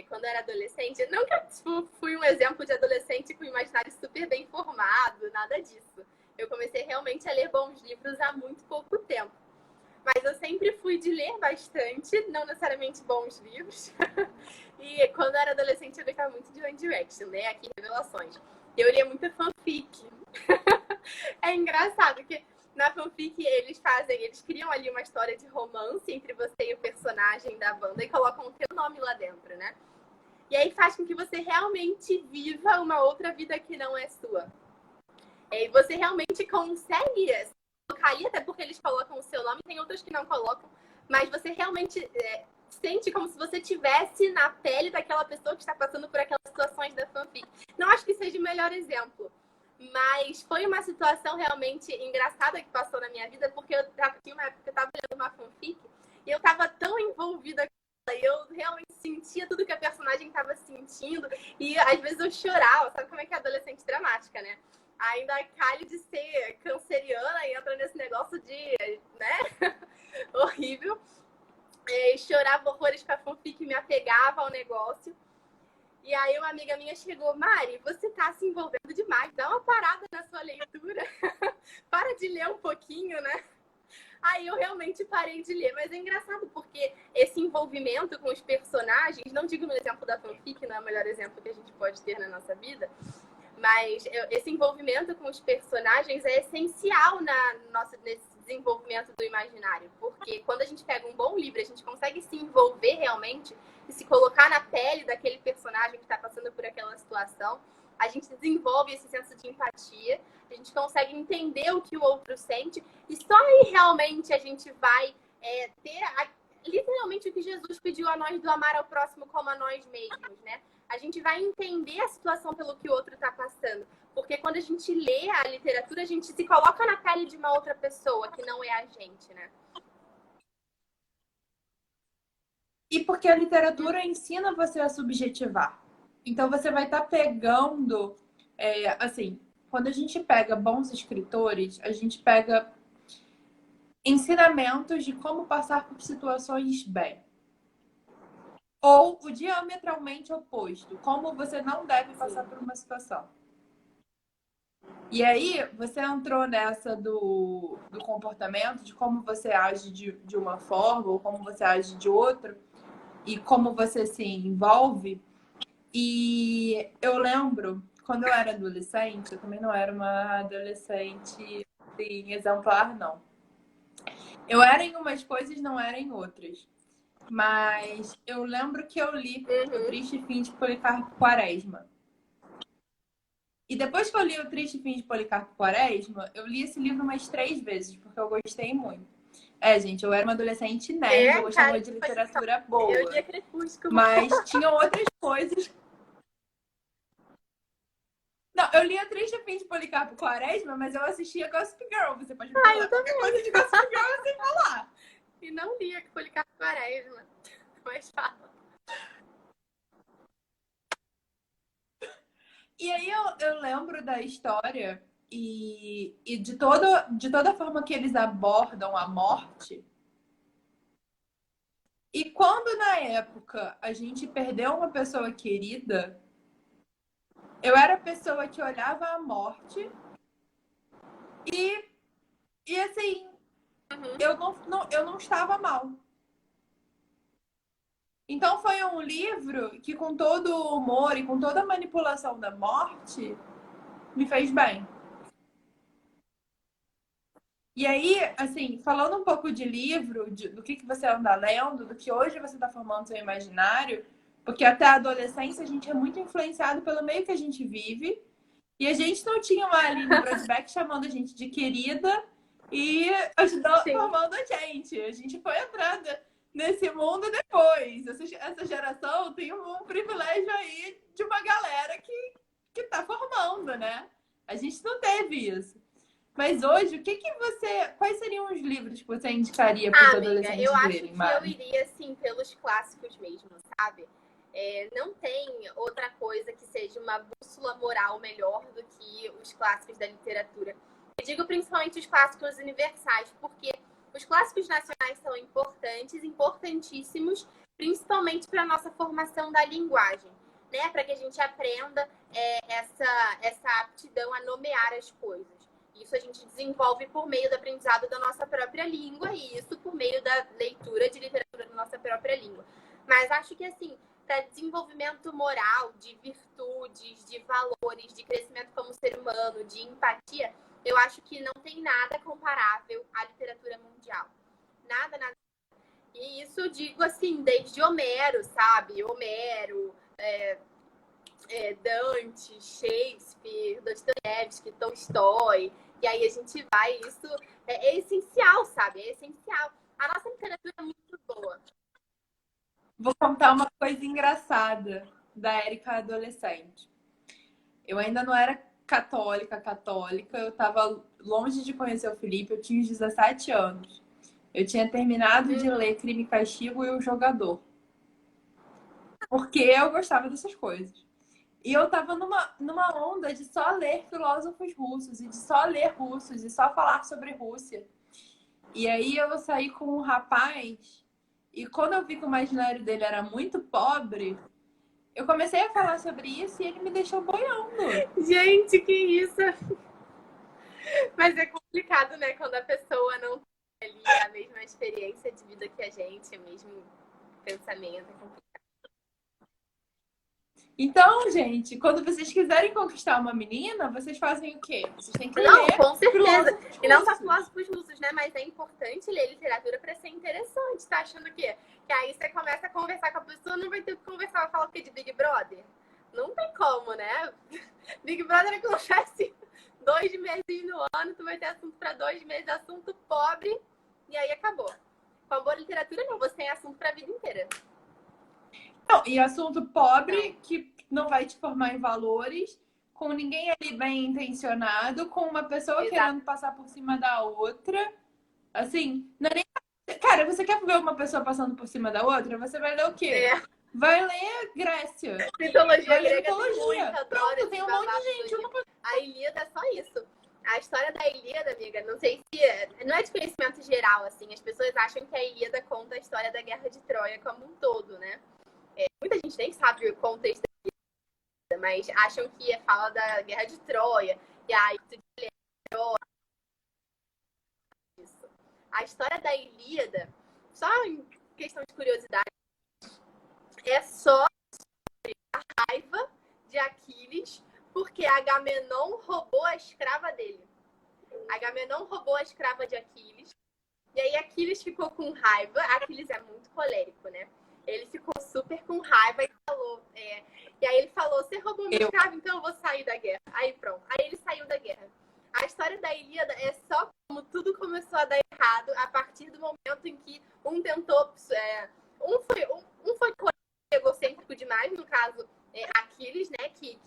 quando eu era adolescente. Não que eu fui um exemplo de adolescente com imaginário super bem formado, nada disso. Eu comecei realmente a ler bons livros há muito pouco tempo. Mas eu sempre fui de ler bastante, não necessariamente bons livros. E quando eu era adolescente, eu gostava muito de One Direction, né? Aqui, revelações. Eu lia muita fanfic. É engraçado que na fanfic eles criam ali uma história de romance entre você e o personagem da banda e colocam o teu nome lá dentro, né? E aí faz com que você realmente viva uma outra vida que não é sua. E você realmente consegue colocar ali, até porque eles colocam o seu nome, tem outras que não colocam, mas você realmente sente como se você estivesse na pele daquela pessoa que está passando por aquelas situações da fanfic. Não acho que seja o melhor exemplo, mas foi uma situação realmente engraçada que passou na minha vida, porque tinha uma época que eu estava lendo uma fanfic e eu estava tão envolvida com ela, e eu realmente sentia tudo que a personagem estava sentindo. E às vezes eu chorava. Sabe como é que é adolescente dramática, né? Ainda calho de ser canceriana e entra nesse negócio de, né? Horrível. E chorava horrores com a fanfic, me apegava ao negócio. E aí uma amiga minha chegou, Mari, você tá se envolvendo demais, dá uma parada na sua leitura, para de ler um pouquinho, né? Aí eu realmente parei de ler, mas é engraçado porque esse envolvimento com os personagens, não digo no exemplo da fanfic, não é o melhor exemplo que a gente pode ter na nossa vida, mas esse envolvimento com os personagens é essencial nesse desenvolvimento do imaginário. Porque quando a gente pega um bom livro, a gente consegue se envolver realmente e se colocar na pele daquele personagem que está passando por aquela situação. A gente desenvolve esse senso de empatia, a gente consegue entender o que o outro sente. E só aí realmente a gente vai ter literalmente o que Jesus pediu a nós do amar ao próximo como a nós mesmos, né? A gente vai entender a situação pelo que o outro está passando. Porque quando a gente lê a literatura, a gente se coloca na pele de uma outra pessoa que não é a gente, né? E porque a literatura ensina você a subjetivar. Então você vai estar pegando, assim, quando a gente pega bons escritores, a gente pega ensinamentos de como passar por situações bem. Ou o diametralmente oposto, como você não deve passar por uma situação. E aí, você entrou nessa do comportamento, de como você age de uma forma ou como você age de outra, e como você se envolve. E eu lembro, quando eu era adolescente, eu também não era uma adolescente assim, exemplar, não. Eu era em umas coisas, não era em outras. Mas eu lembro que eu li O Triste Fim de Policarpo Quaresma. E depois que eu li O Triste Fim de Policarpo Quaresma, eu li esse livro umas 3 vezes, porque eu gostei muito. Gente, eu era uma adolescente nerd, eu gostava de literatura boa. Eu lia Crepúsculo. Mas tinham outras coisas. Não, eu li O Triste Fim de Policarpo Quaresma, mas eu assistia Gossip Girl. Você pode falar qualquer coisa de Gossip Girl sem falar. E não lia Policarpo Quaresma. Mas fala. E aí eu lembro da história e de toda a forma que eles abordam a morte. E quando na época a gente perdeu uma pessoa querida, eu era a pessoa que olhava a morte e assim, eu não estava mal. Então foi um livro que, com todo o humor e com toda a manipulação da morte, me fez bem. E aí, assim, falando um pouco de livro, do que você anda lendo, do que hoje você está formando seu imaginário, porque até a adolescência a gente é muito influenciado pelo meio que a gente vive. E a gente não tinha uma Aline Broadbeck chamando a gente de querida e ajudando, formando a gente. A gente foi entrando nesse mundo depois. Essa geração tem um privilégio aí de uma galera que tá formando, né? A gente não teve isso. Mas hoje, quais seriam os livros que você indicaria para os adolescentes eu acho lerem, que Mari? eu iria, assim, pelos clássicos mesmo, sabe? Não tem outra coisa que seja uma bússola moral melhor do que os clássicos da literatura. Eu digo principalmente os clássicos universais, porque os clássicos nacionais são importantes, importantíssimos, principalmente para a nossa formação da linguagem, né? Para que a gente aprenda essa aptidão a nomear as coisas. Isso a gente desenvolve por meio do aprendizado da nossa própria língua e isso por meio da leitura de literatura da nossa própria língua. Mas acho que, assim, para desenvolvimento moral, de virtudes, de valores, de crescimento como ser humano, de empatia, eu acho que não tem nada comparável à literatura mundial. Nada, nada. E isso eu digo, assim, desde Homero, sabe? Homero, Dante, Shakespeare, Dostoiévski, Tolstói. E aí a gente vai, isso é essencial, sabe? É essencial. A nossa literatura é muito boa. Vou contar uma coisa engraçada da Érica adolescente. Eu ainda não era católica, eu estava longe de conhecer o Felipe, eu tinha uns 17 anos. Eu tinha terminado de ler Crime e Castigo e O Jogador. porque eu gostava dessas coisas. E eu tava numa onda de só ler filósofos russos, e de só ler russos, e só falar sobre Rússia. E aí eu saí com um rapaz, e quando eu vi que o imaginário dele era muito pobre, eu comecei a falar sobre isso e ele me deixou boiando. Gente, que isso! Mas é complicado, né? Quando a pessoa não tem ali a mesma experiência de vida que a gente, o mesmo pensamento. É complicado. Então, gente, quando vocês quiserem conquistar uma menina, vocês fazem o quê? Vocês têm que Não, ler com certeza. filósofos E não só russos. filósofos russos, né? Mas é importante ler literatura para ser interessante. Tá achando o quê? Que aí você começa a conversar com a pessoa, não vai ter o que conversar. Vai falar o quê de Big Brother? Não tem como, né? Big Brother acontece 2 meses no ano, tu vai ter assunto para 2 meses, assunto pobre, e aí acabou. Com a boa literatura, não. Você tem assunto para a vida inteira. Não, e assunto pobre que não vai te formar em valores, com ninguém ali bem intencionado, com uma pessoa Exato. querendo passar por cima da outra. Assim, não é nem... Cara, você quer ver uma pessoa passando por cima da outra? Você vai ler o quê? É. Vai ler Grécia. Mitologia Vai ler grega tem mitologia. muita. Pronto, tem um monte de gente. Eu não... A Ilíada é só isso. A história da Ilíada, amiga, não sei se... Não é de conhecimento geral, assim. As pessoas acham que a Ilíada conta a história da Guerra de Troia como um todo, né? Muita gente nem sabe o contexto da Ilíada, mas acham que fala da Guerra de Troia. E aí, isso. A história da Ilíada, só em questão de curiosidade, é só a raiva de Aquiles porque Agamenon roubou a escrava dele. Agamenon roubou a escrava de Aquiles. E aí Aquiles ficou com raiva. Aquiles é muito colérico, né? Ele ficou super com raiva e falou... E aí ele falou, você roubou minha escrava, então eu vou sair da guerra. Aí pronto. Aí ele saiu da guerra. A história da Ilíada é só como tudo começou a dar errado a partir do momento em que um tentou... Um foi egocêntrico demais, no caso... Aquiles, né, que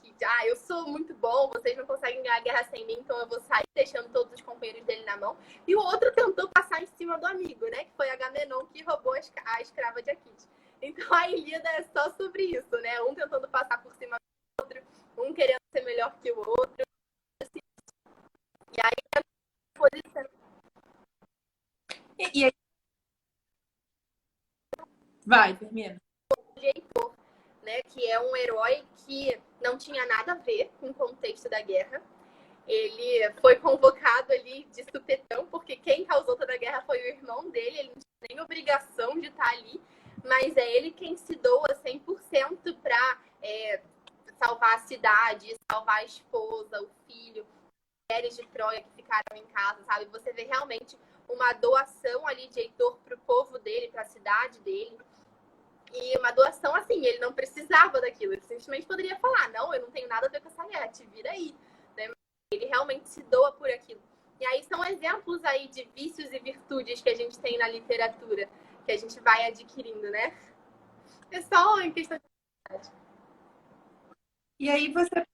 eu sou muito bom, vocês não conseguem ganhar a guerra sem mim, então eu vou sair deixando todos os companheiros dele na mão. E o outro tentou passar em cima do amigo, né, que foi Agamenon, que roubou a escrava de Aquiles. Então a Ilíada é só sobre isso, né, um tentando passar por cima do outro, um querendo ser melhor que o outro. Assim. E aí a posição... E aí... Vai, termina. Heitor, né, que é um herói que não tinha nada a ver com o contexto da guerra. Ele foi convocado ali de supetão, porque quem causou toda a guerra foi o irmão dele, ele não tinha nem obrigação de estar ali, mas é ele quem se doa 100% para salvar a cidade, salvar a esposa, o filho, mulheres de Troia que ficaram em casa, sabe? Você vê realmente uma doação ali de Heitor para o povo dele, para a cidade dele. E uma doação assim, ele não precisava daquilo, ele simplesmente poderia falar, não, eu não tenho nada a ver com essa guerra, te vira aí. Né? Ele realmente se doa por aquilo. E aí são exemplos aí de vícios e virtudes que a gente tem na literatura, que a gente vai adquirindo, né? É só em questão de... E aí você...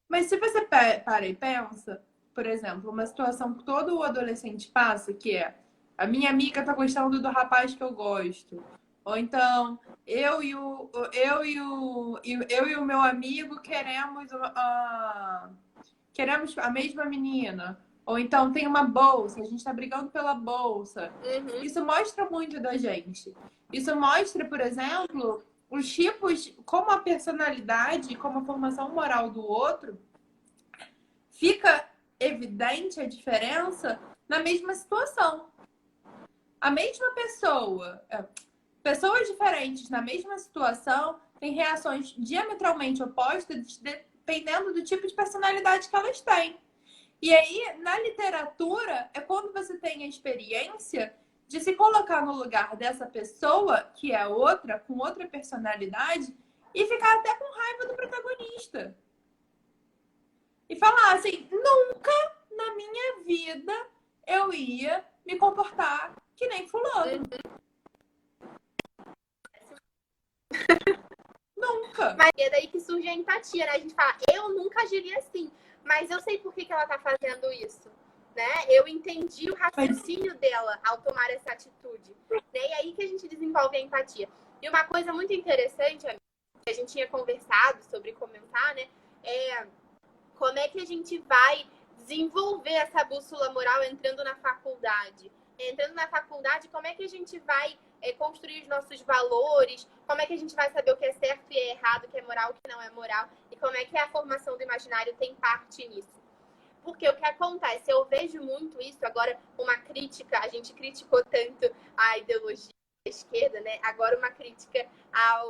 Mas se você para e pensa, por exemplo, uma situação que todo adolescente passa, que é a minha amiga tá gostando do rapaz que eu gosto. Ou então, eu e o meu amigo queremos a mesma menina. Ou então tem uma bolsa, a gente tá brigando pela bolsa. Uhum. Isso mostra muito da gente. Isso mostra, por exemplo, os tipos, como a personalidade, como a formação moral do outro, fica evidente a diferença na mesma situação. A mesma pessoa, pessoas diferentes na mesma situação têm reações diametralmente opostas dependendo do tipo de personalidade que elas têm. E aí, na literatura, é quando você tem a experiência de se colocar no lugar dessa pessoa, que é outra, com outra personalidade, e ficar até com raiva do protagonista. E falar assim, nunca na minha vida eu ia me comportar que nem fulano. Nunca. Mas é daí que surge a empatia, né? A gente fala, eu nunca agiria assim, mas eu sei por que ela tá fazendo isso. Né? Eu entendi o raciocínio dela ao tomar essa atitude. Né? E aí que a gente desenvolve a empatia. E uma coisa muito interessante, amiga, que a gente tinha conversado sobre comentar, né? É como é que a gente vai desenvolver essa bússola moral entrando na faculdade? Entrando na faculdade, como é que a gente vai construir os nossos valores? Como é que a gente vai saber o que é certo e é errado, o que é moral, o que não é moral? E como é que a formação do imaginário tem parte nisso? Porque o que acontece, eu vejo muito isso, agora uma crítica, a gente criticou tanto a ideologia da esquerda, né? Agora uma crítica à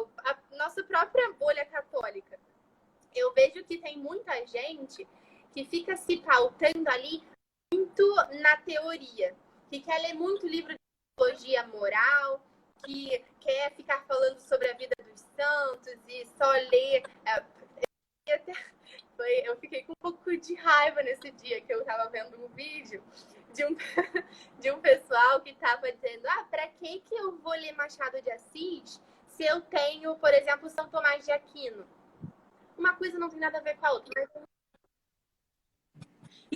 nossa própria bolha católica. Eu vejo que tem muita gente que fica se pautando ali muito na teoria, que quer ler muito livro de teologia moral, que quer ficar falando sobre a vida dos santos e só ler... Eu fiquei com um pouco de raiva nesse dia que eu estava vendo um vídeo de um pessoal que estava dizendo: para que eu vou ler Machado de Assis se eu tenho, por exemplo, São Tomás de Aquino? Uma coisa não tem nada a ver com a outra.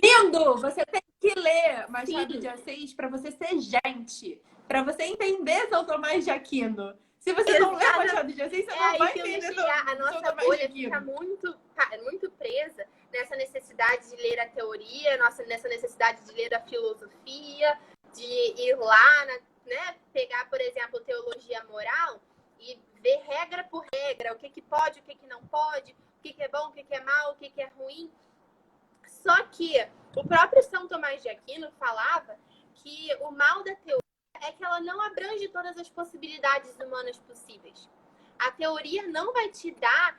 Lindo! Você tem que ler Machado de Assis para você ser gente, para você entender São Tomás de Aquino. Se você não ler Machado de Assis, você não vai entender a nossa bolha fica muito presa nessa necessidade de ler a teoria, nessa necessidade de ler a filosofia, de ir lá, né, pegar, por exemplo, teologia moral e ver regra por regra, o que pode, o que não pode, o que é bom, o que é mal, o que é ruim. Só que o próprio São Tomás de Aquino falava que o mal da teoria é que ela não abrange todas as possibilidades humanas possíveis. A teoria não vai te dar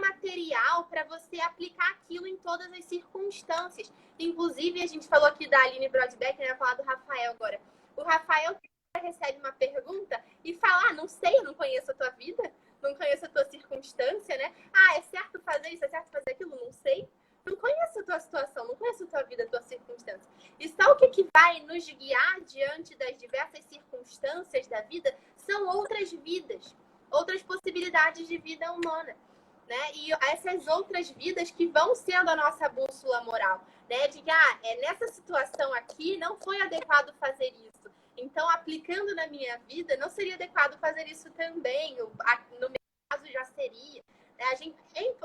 material para você aplicar aquilo em todas as circunstâncias. Inclusive, a gente falou aqui da Aline Brodbeck, né? Vai falar do Rafael agora. O Rafael recebe uma pergunta e fala: não sei, eu não conheço a tua vida, não conheço a tua circunstância, né? É certo fazer isso, é certo fazer aquilo, não sei. Não conheço a tua situação, não conheço a tua vida, a tua circunstância. E só o que vai nos guiar diante das diversas circunstâncias da vida são outras vidas, outras possibilidades de vida humana, né? E essas outras vidas que vão sendo a nossa bússola moral, né? De que, nessa situação aqui não foi adequado fazer isso. Então, aplicando na minha vida, não seria adequado fazer isso também. No meu caso, já seria.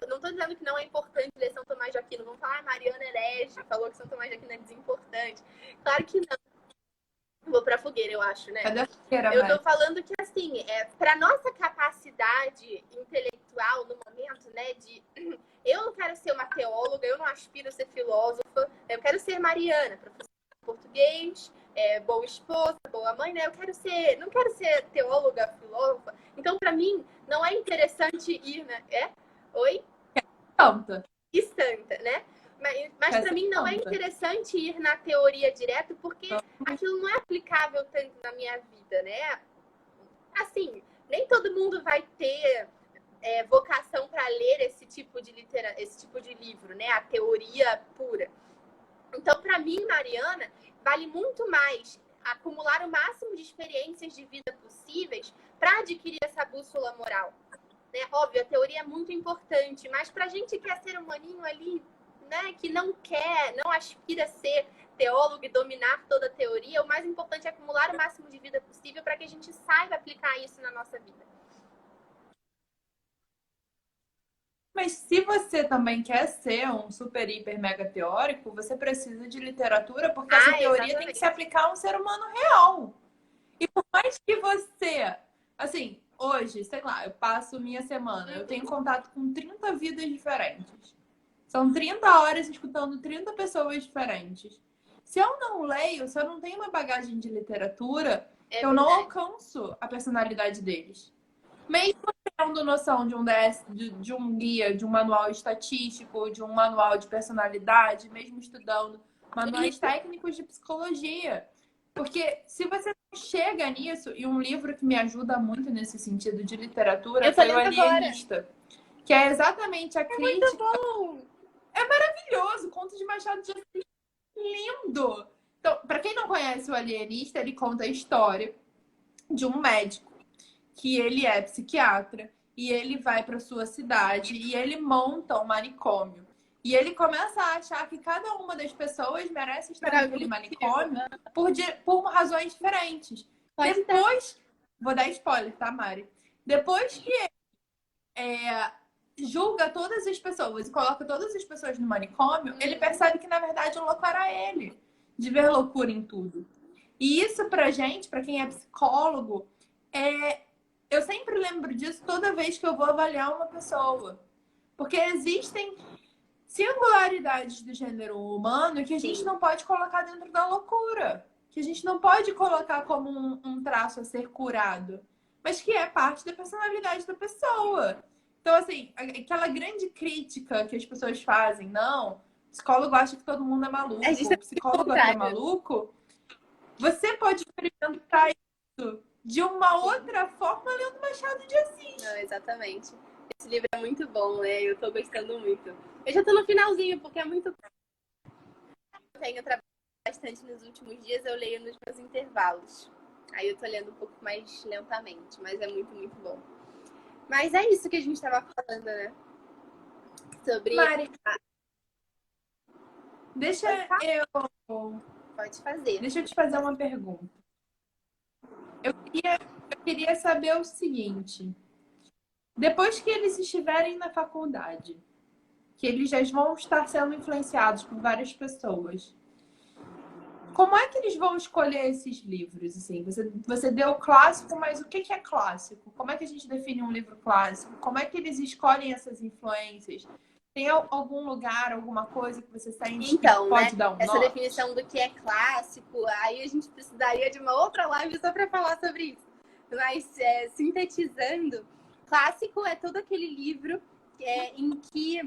Não estou dizendo que não é importante ler São Tomás de Aquino. Vamos falar, Mariana herege falou que São Tomás de Aquino é desimportante. Claro que não. Vou pra fogueira, eu acho, né? Eu tô falando que, assim, para nossa capacidade intelectual no momento, né, eu não quero ser uma teóloga, eu não aspiro a ser filósofa, eu quero ser Mariana, professora de português, boa esposa, boa mãe, né? Não quero ser teóloga, filósofa. Então, para mim, não é interessante ir, né? Oi? Santa. E santa, né? Mas para mim não é interessante ir na teoria direto, porque aquilo não é aplicável tanto na minha vida, né? Assim, nem todo mundo vai ter vocação para ler esse tipo de livro, né? A teoria pura. Então, para mim, Mariana, vale muito mais acumular o máximo de experiências de vida possíveis para adquirir essa bússola moral. Né? Óbvio, a teoria é muito importante, mas para a gente que quer ser humaninho ali, né, que não aspira a ser teólogo e dominar toda a teoria, o mais importante é acumular o máximo de vida possível para que a gente saiba aplicar isso na nossa vida. Mas se você também quer ser um super, hiper, mega teórico, você precisa de literatura, porque essa teoria tem que se aplicar a um ser humano real. E por mais que você, assim, hoje, sei lá, eu passo minha semana, eu tenho contato com 30 vidas diferentes. São 30 horas escutando 30 pessoas diferentes. Se eu não leio, se eu não tenho uma bagagem de literatura, eu não alcanço a personalidade deles. Mesmo tendo noção de um guia, de um manual estatístico, de um manual de personalidade, mesmo estudando manuais técnicos de psicologia. Porque se você não chega nisso, e um livro que me ajuda muito nesse sentido de literatura foi O Alienista. Que é exatamente a crítica. Muito bom! É maravilhoso! Conto de Machado de Assis. Lindo! Então, para quem não conhece O Alienista, ele conta a história de um médico que ele é psiquiatra e ele vai para sua cidade e ele monta um manicômio. E ele começa a achar que cada uma das pessoas merece estar naquele manicômio por razões diferentes. vou dar spoiler, tá, Mari? Depois que julga todas as pessoas e coloca todas as pessoas no manicômio, ele percebe que, na verdade, o louco era ele, de ver loucura em tudo. E isso pra gente, pra quem é psicólogo, eu sempre lembro disso toda vez que eu vou avaliar uma pessoa. Porque existem singularidades do gênero humano que a gente não pode colocar dentro da loucura. Que a gente não pode colocar como um traço a ser curado. Mas que é parte da personalidade da pessoa. Então, assim, aquela grande crítica que as pessoas fazem, não, o psicólogo acha que todo mundo é maluco, o psicólogo é maluco, você pode experimentar isso de uma outra forma lendo Machado de Assis. Não, exatamente. Esse livro é muito bom, né? Eu tô gostando muito. Eu já tô no finalzinho, porque é muito... Eu tenho trabalhado bastante nos últimos dias, eu leio nos meus intervalos. Aí eu tô lendo um pouco mais lentamente, mas é muito, muito bom. Mas é isso que a gente tava falando, né? Sobre... Mari, deixa Pode fazer. Deixa eu te fazer uma pergunta. Eu queria saber o seguinte. Depois que eles estiverem na faculdade, que eles já vão estar sendo influenciados por várias pessoas, como é que eles vão escolher esses livros? Assim, você deu clássico, mas o que é clássico? Como é que a gente define um livro clássico? Como é que eles escolhem essas influências? Tem algum lugar, alguma coisa que você sente que pode dar um essa norte? definição do que é clássico, aí a gente precisaria de uma outra live só para falar sobre isso. Mas, sintetizando, clássico é todo aquele livro em que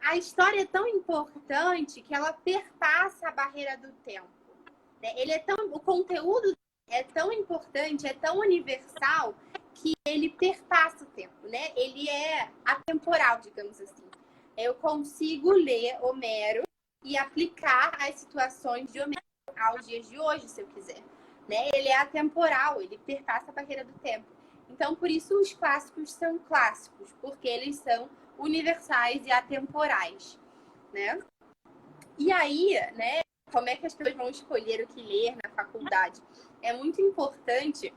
a história é tão importante que ela perpassa a barreira do tempo. O conteúdo é tão importante, é tão universal, que ele perpassa o tempo, né? Ele é atemporal, digamos assim. Eu consigo ler Homero e aplicar as situações de Homero aos dias de hoje, se eu quiser. Né? Ele é atemporal, ele perpassa a barreira do tempo. Então, por isso os clássicos são clássicos, porque eles são universais e atemporais, né? E aí, né, como é que as pessoas vão escolher o que ler na faculdade? É muito importante,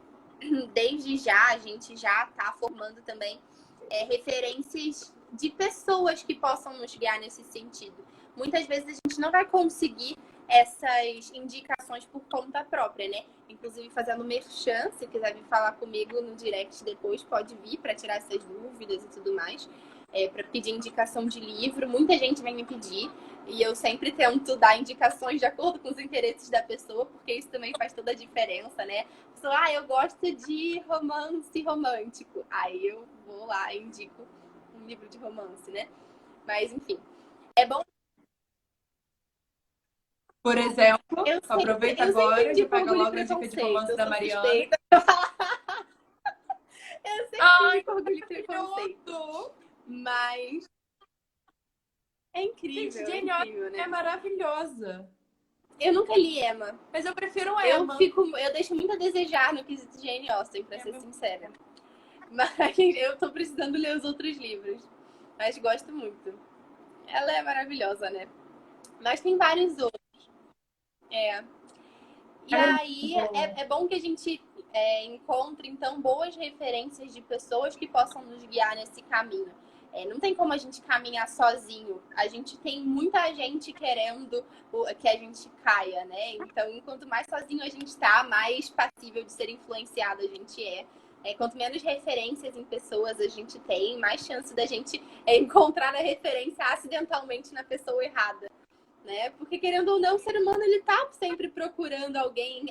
desde já, a gente já está formando também referências de pessoas que possam nos guiar nesse sentido. Muitas vezes a gente não vai conseguir essas indicações por conta própria, né? Inclusive fazendo merchan, se quiser vir falar comigo no direct depois, pode vir para tirar essas dúvidas e tudo mais. Para pedir indicação de livro, muita gente vem me pedir e eu sempre tento dar indicações de acordo com os interesses da pessoa, porque isso também faz toda a diferença, né? A pessoa, eu gosto de romance romântico, aí eu vou lá e indico um livro de romance, né? Mas enfim, é bom. Por exemplo, aproveita agora e pega logo a dica de romance da Mariana. Eu sempre indico Orgulho e Preconceito. Mas é incrível, Gente, é incrível, né? é maravilhosa. Eu nunca li Emma. Mas eu prefiro Emma. Eu deixo muito a desejar no quesito de Jane Austen, pra ser sincera. Mas eu tô precisando ler os outros livros. Mas gosto muito. Ela é maravilhosa, né? Mas tem vários outros. E aí é bom que a gente encontre, então, boas referências de pessoas que possam nos guiar nesse caminho. Não tem como a gente caminhar sozinho. A gente tem muita gente querendo que a gente caia, né? Então, enquanto mais sozinho a gente tá, mais passível de ser influenciado a gente é. Quanto menos referências em pessoas a gente tem, mais chance da gente encontrar a referência acidentalmente na pessoa errada. Né? Porque, querendo ou não, o ser humano ele tá sempre procurando alguém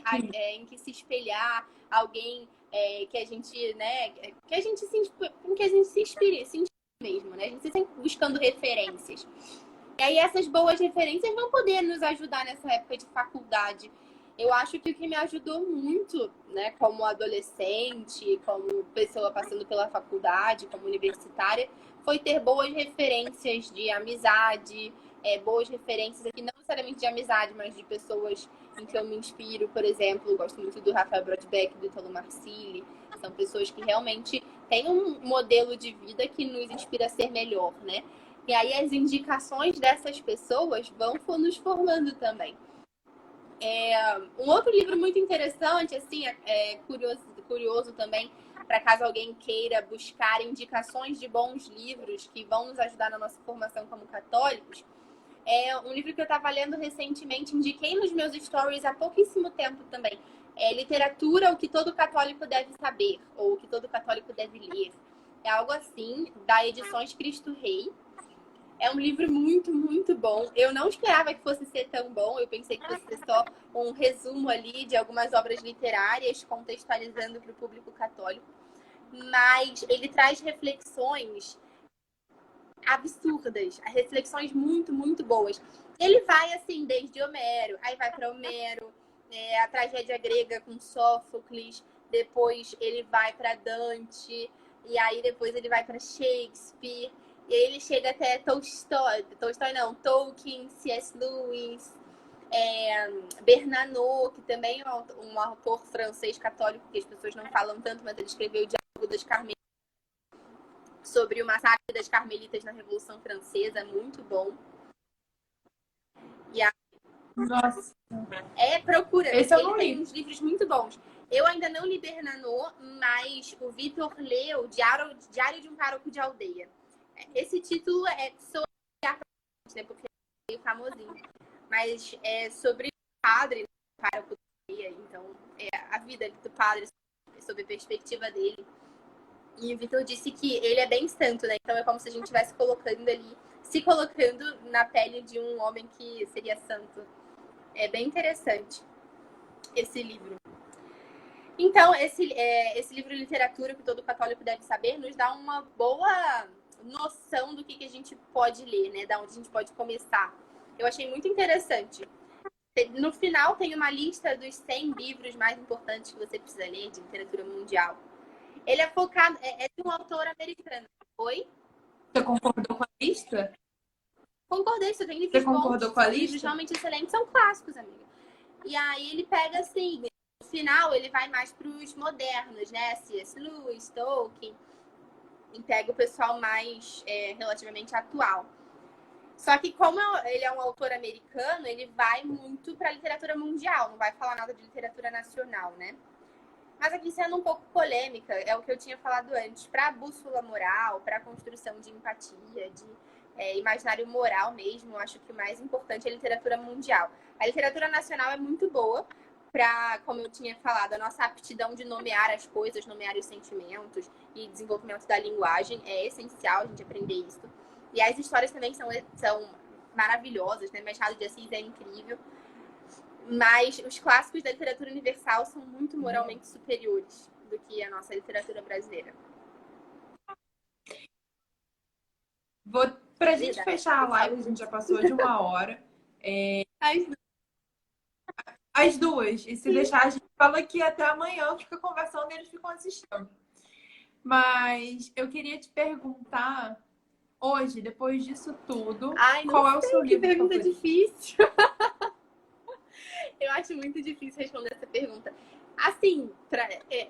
em que se espelhar, alguém que a gente, né, que a gente se inspire, se inspire mesmo, né? A gente sempre buscando referências. E aí essas boas referências vão poder nos ajudar nessa época de faculdade. Eu acho que o que me ajudou muito, né, como adolescente, como pessoa passando pela faculdade, como universitária, foi ter boas referências de amizade, boas referências aqui, não necessariamente de amizade, mas de pessoas em que eu me inspiro. Por exemplo, eu gosto muito do Rafael Brodbeck, do Italo Marcilli. São pessoas que realmente têm um modelo de vida que nos inspira a ser melhor, né? E aí as indicações dessas pessoas vão nos formando também. Um outro livro muito interessante, assim, curioso também, para caso alguém queira buscar indicações de bons livros que vão nos ajudar na nossa formação como católicos, é um livro que eu estava lendo recentemente, indiquei nos meus stories há pouquíssimo tempo também. É Literatura, o que todo católico deve saber, ou o que todo católico deve ler. É algo assim, da Edições Cristo Rei. É um livro muito, muito bom. Eu não esperava que fosse ser tão bom. Eu pensei que fosse ser só um resumo ali de algumas obras literárias, contextualizando para o público católico. Mas ele traz reflexões absurdas, reflexões muito, muito boas. Ele vai assim, desde Homero, aí vai para Homero, a tragédia grega com Sófocles, depois ele vai para Dante, e aí depois ele vai para Shakespeare, e aí ele chega até Tolstói não, Tolkien, C.S. Lewis, Bernanos, que também é um autor francês católico, que as pessoas não falam tanto, mas ele escreveu o Diálogo das Carmelitas, sobre o massacre das Carmelitas na Revolução Francesa, muito bom. E Nossa. procura. Esse eu ele não tem li. uns livros muito bons. Eu ainda não li Bernanos, mas o Vitor leu Diário de um Pároco de Aldeia. Esse título sobre né, porque é meio famosinho. Mas é sobre o padre, né, pároco de aldeia. Então, a vida do padre, sob a perspectiva dele. E o Vitor disse que ele é bem santo, né? Então é como se a gente estivesse colocando ali, se colocando na pele de um homem que seria santo. É bem interessante esse livro. Então, esse livro de literatura que todo católico deve saber nos dá uma boa noção do que a gente pode ler, né? Da onde a gente pode começar. Eu achei muito interessante. No final tem uma lista dos 100 livros mais importantes que você precisa ler de literatura mundial. Ele é focado, é de um autor americano. Oi? Você concordou com a lista? Concordei, você tem Você livros concordou bons, com a são livros lista? realmente excelentes, são clássicos, amiga. E aí ele pega assim, no final ele vai mais para os modernos, né? C.S. Lewis, Tolkien, e pega o pessoal mais relativamente atual. Só que como ele é um autor americano, ele vai muito para a literatura mundial, não vai falar nada de literatura nacional, né? Mas aqui sendo um pouco polêmica, é o que eu tinha falado antes, para a bússola moral, para a construção de empatia, de imaginário moral mesmo, eu acho que o mais importante é a literatura mundial. A literatura nacional é muito boa para, como eu tinha falado, a nossa aptidão de nomear as coisas, nomear os sentimentos e desenvolvimento da linguagem é essencial a gente aprender isso. E as histórias também são maravilhosas, né? Machado de Assis é incrível. Mas os clássicos da literatura universal são muito moralmente superiores do que a nossa literatura brasileira. Pra gente fechar a live, a gente já passou de 1 hora. As duas. E se deixar, a gente fala aqui até amanhã, fica conversando e eles ficam assistindo. Mas eu queria te perguntar, hoje, depois disso tudo, qual é o seu livro pergunta favorito? Difícil. Eu acho muito difícil responder essa pergunta. Assim,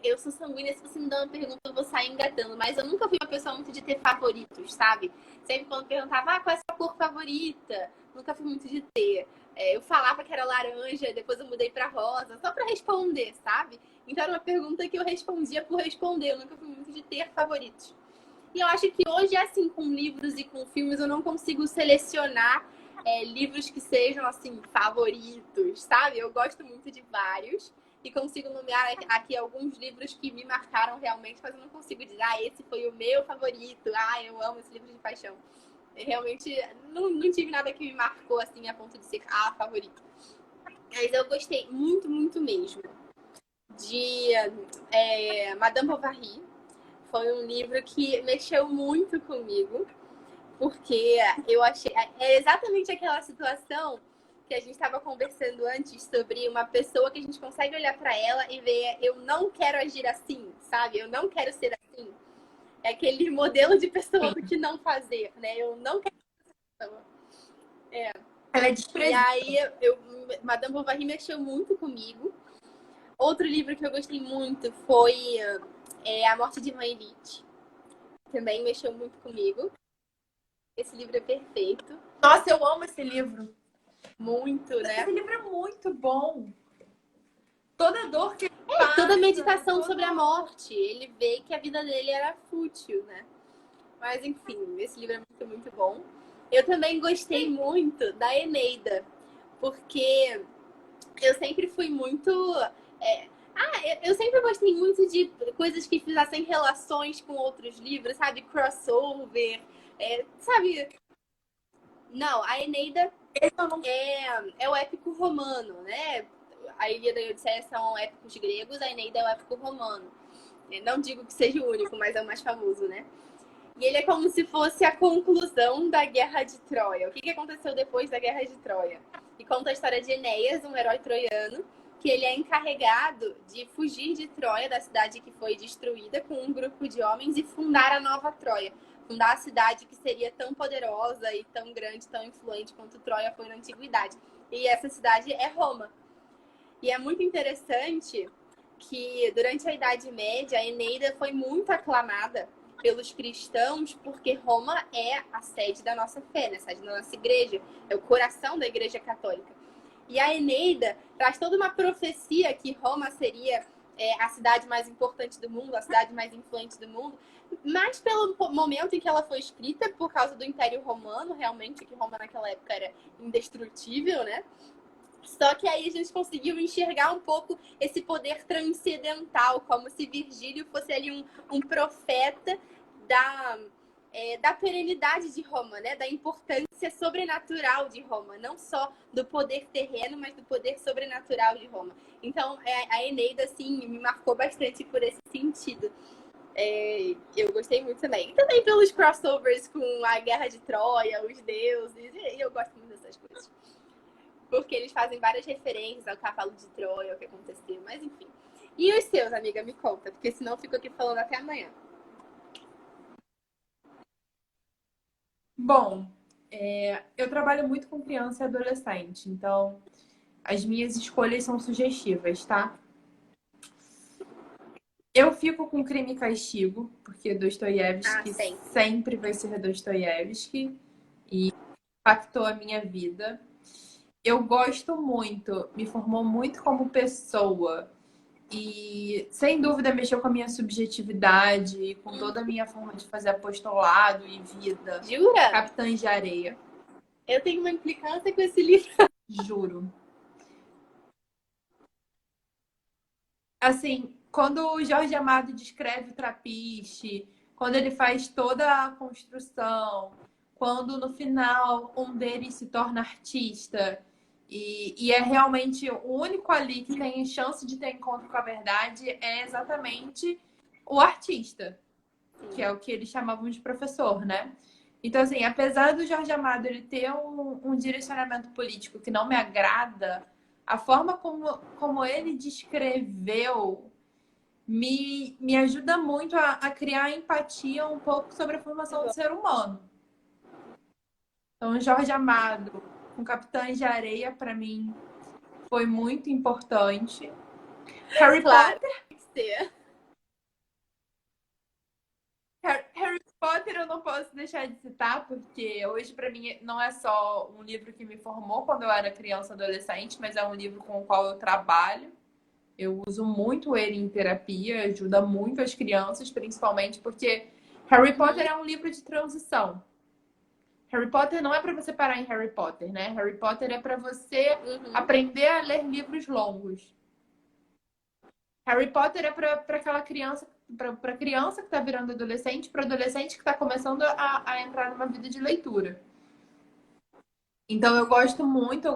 eu sou sanguínea, se você me dá uma pergunta, eu vou sair engatando. Mas eu nunca fui uma pessoa muito de ter favoritos, sabe? Sempre quando perguntava, qual é a sua cor favorita? Nunca fui muito de ter. Eu falava que era laranja, depois eu mudei pra rosa, só pra responder, sabe? Então era uma pergunta que eu respondia por responder. Eu nunca fui muito de ter favoritos. E eu acho que hoje, assim, com livros e com filmes, eu não consigo selecionar livros que sejam, assim, favoritos, sabe? Eu gosto muito de vários e consigo nomear aqui alguns livros que me marcaram realmente, mas eu não consigo dizer, esse foi o meu favorito, eu amo esse livro de paixão. Eu realmente não tive nada que me marcou, assim, a ponto de ser, favorito. Mas eu gostei muito, muito mesmo de Madame Bovary. Foi um livro que mexeu muito comigo, porque eu achei... É exatamente aquela situação que a gente estava conversando antes sobre uma pessoa que a gente consegue olhar para ela e ver, eu não quero agir assim, sabe? Eu não quero ser assim. É aquele modelo de pessoa do que não fazer, né? Eu não quero ser pessoa. Ela é desprezível. E aí, Madame Bovary mexeu muito comigo. Outro livro que eu gostei muito foi A Morte de Mãe Elite. Também mexeu muito comigo. Esse livro é perfeito. Nossa, eu amo esse livro. muito, né? Esse livro é muito bom. Toda dor que ele Toda passa, meditação toda- sobre a morte. Ele vê que a vida dele era fútil, né? Mas enfim, esse livro é muito, muito bom. Eu também gostei muito da Eneida, porque eu sempre fui muito. Eu sempre gostei muito de coisas que fizessem relações com outros livros, sabe? Crossover, sabe? Não, a Eneida Esse eu não... é o épico romano, né? A Ilíada e a Odisseia são épicos gregos, a Eneida é o épico romano. Eu não digo que seja o único, mas é o mais famoso, né? E ele é como se fosse a conclusão da Guerra de Troia. O que aconteceu depois da Guerra de Troia? E conta a história de Enéas, um herói troiano, que ele é encarregado de fugir de Troia, da cidade que foi destruída, com um grupo de homens e fundar a nova Troia. Fundar a cidade que seria tão poderosa e tão grande, tão influente quanto Troia foi na antiguidade. E essa cidade é Roma. E é muito interessante que durante a Idade Média, a Eneida foi muito aclamada pelos cristãos, porque Roma é a sede da nossa fé, né? A sede da nossa igreja, é o coração da igreja católica. E a Eneida traz toda uma profecia que Roma seria a cidade mais importante do mundo, a cidade mais influente do mundo, mas pelo momento em que ela foi escrita, por causa do Império Romano, realmente, que Roma naquela época era indestrutível, né? Só que aí a gente conseguiu enxergar um pouco esse poder transcendental, como se Virgílio fosse ali um profeta da perenidade de Roma, né? Da importância sobrenatural de Roma, não só do poder terreno, mas do poder sobrenatural de Roma. Então, a Eneida, assim, me marcou bastante por esse sentido. Eu gostei muito também. E também pelos crossovers com a Guerra de Troia, os deuses, e eu gosto muito dessas coisas. Porque eles fazem várias referências ao cavalo de Troia, ao que aconteceu, mas enfim. E os seus, amiga, me conta, porque senão eu fico aqui falando até amanhã. Bom, eu trabalho muito com criança e adolescente, então as minhas escolhas são sugestivas, tá? Eu fico com Crime e Castigo, porque Dostoiévski sempre vai ser Dostoiévski e impactou a minha vida. Eu gosto muito, me formou muito como pessoa e, sem dúvida, mexeu com a minha subjetividade, com toda a minha forma de fazer apostolado e vida. Jura? Capitães de Areia. Eu tenho uma implicância com esse livro. Juro. Assim, quando o Jorge Amado descreve o Trapiche, quando ele faz toda a construção, quando no final um deles se torna artista e é realmente o único ali que tem chance de ter encontro com a verdade, é exatamente o artista, que é o que eles chamavam de professor, né? Então, assim, apesar do Jorge Amado ele ter um direcionamento político que não me agrada, a forma como ele descreveu me ajuda muito a criar empatia um pouco sobre a formação do ser humano. Então, Jorge Amado, com Capitães de Areia, para mim, foi muito importante. Harry Claro, Potter. tem que ser. Harry Potter eu não posso deixar de citar, porque hoje, para mim, não é só um livro que me formou quando eu era criança e adolescente, mas é um livro com o qual eu trabalho. Eu uso muito ele em terapia, ajuda muito as crianças, principalmente porque Harry Potter é um livro de transição. Harry Potter não é para você parar em Harry Potter, né? Harry Potter é para você aprender a ler livros longos. Harry Potter é para aquela criança, para criança que está virando adolescente, para adolescente que está começando a entrar numa vida de leitura. Então eu gosto muito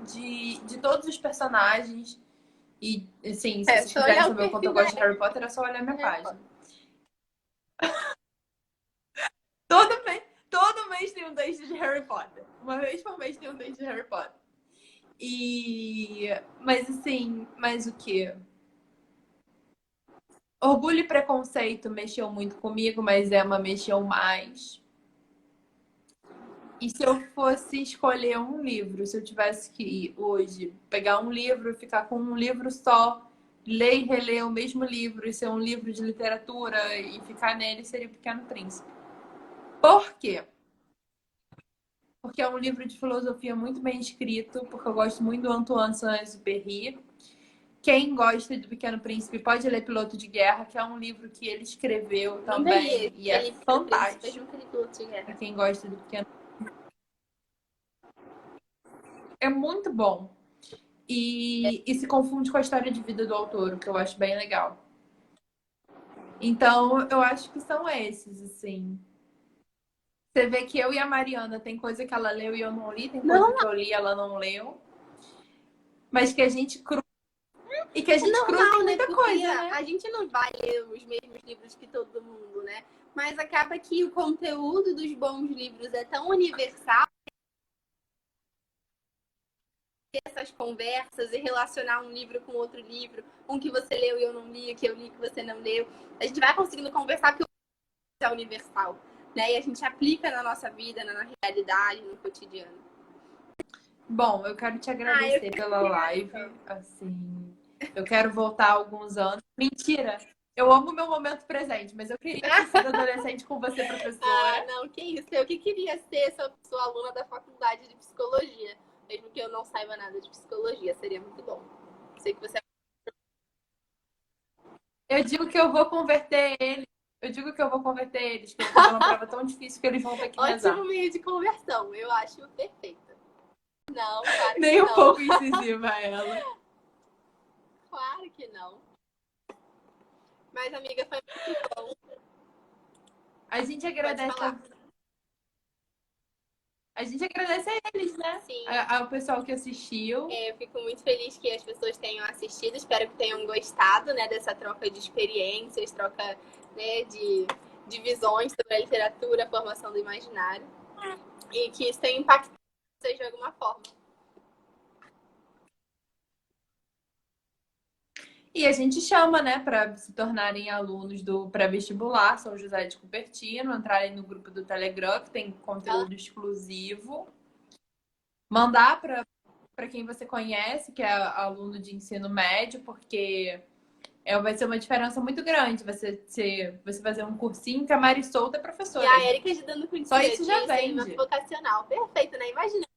de todos os personagens. E, assim, se vocês quiserem saber o quanto eu gosto de Harry Potter, é só olhar minha página. Todo mês tem um texto de Harry Potter. Uma vez por mês tem um texto de Harry Potter. Mas, assim, mais o quê? Orgulho e Preconceito mexeu muito comigo, mas Emma mexeu mais. E se eu fosse escolher um livro, se eu tivesse que hoje pegar um livro, ficar com um livro só, ler e reler o mesmo livro e ser um livro de literatura e ficar nele, seria O Pequeno Príncipe. Por quê? porque é um livro de filosofia muito bem escrito, porque eu gosto muito do Antoine Saint-Exupéry. Quem gosta do Pequeno Príncipe pode ler Piloto de Guerra, que é um livro que ele escreveu Nunca li também e é fantástico. Eu nunca li Piloto de Guerra. Pra quem gosta do Pequeno é muito bom. E se confunde com a história de vida do autor, o que eu acho bem legal. Então, eu acho que são esses, assim. Você vê que eu e a Mariana tem coisa que ela leu e eu não li, tem coisa que eu li e ela não leu. Mas que a gente cruza. E que a gente cruza em muita coisa, né? A gente não vai ler os mesmos livros que todo mundo, né? Mas acaba que o conteúdo dos bons livros é tão universal. Essas conversas e relacionar um livro com outro livro, um que você leu e eu não li, o que eu li que você não leu. A gente vai conseguindo conversar porque o é universal, né? E a gente aplica na nossa vida, na realidade, no cotidiano. Bom, eu quero te agradecer pela live. Assim, eu quero voltar alguns anos. Mentira! Eu amo meu momento presente, mas eu queria ter sido adolescente com você, professora. Ah, não, que isso. Eu que queria ser sua aluna da faculdade de psicologia. Mesmo que eu não saiba nada de psicologia, seria muito bom. Sei que você... Eu digo que eu vou converter eles. Eu digo que eu vou converter eles, que eu tô uma prova tão difícil que eles vão ter que rezar. Ótimo meio de conversão. Eu acho perfeito. Não, claro que Nem não. um pouco incisiva ela. Claro que não. Mas, amiga, foi muito bom. A gente agradece a gente agradece a eles, né? Sim. Ao pessoal que assistiu. Eu fico muito feliz que as pessoas tenham assistido. Espero que tenham gostado, né, dessa troca de experiências, troca, né, de visões sobre a literatura, a formação do imaginário. E que isso tenha impactado vocês de alguma forma. E a gente chama, né, para se tornarem alunos do pré-vestibular São José de Cupertino, entrarem no grupo do Telegram, que tem conteúdo exclusivo. Mandar para quem você conhece, que é aluno de ensino médio, porque vai ser uma diferença muito grande você fazer um cursinho que a Mari Souto é professora. E a Erika ajudando com só isso já vende. Vocacional. Perfeito, né? Imagina.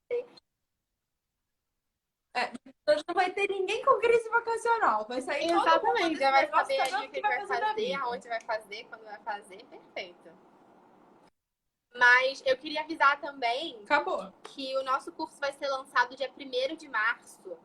Não vai ter ninguém com crise vocacional. Vai sair Exatamente, já vai saber o que vai fazer, aonde vai fazer, quando vai fazer. Perfeito. Mas eu queria avisar também que o nosso curso vai ser lançado dia 1º de março.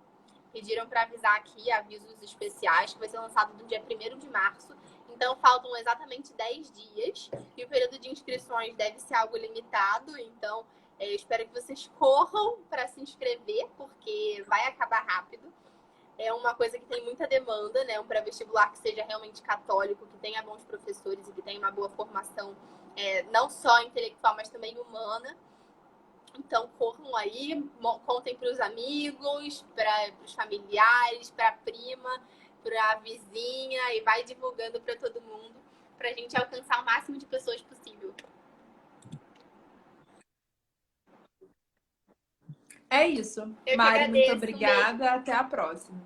Pediram para avisar aqui, avisos especiais, que vai ser lançado no dia 1º de março. Então, faltam exatamente 10 dias. E o período de inscrições deve ser algo limitado. Então, eu espero que vocês corram para se inscrever, porque vai acabar rápido. É uma coisa que tem muita demanda, né? Um pré-vestibular que seja realmente católico, que tenha bons professores e que tenha uma boa formação, não só intelectual, mas também humana. Então, corram aí, contem para os amigos, para os familiares, para a prima, para a vizinha e vai divulgando para todo mundo, para a gente alcançar o máximo de pessoas possível. É isso. Mari, muito obrigada. Até a próxima.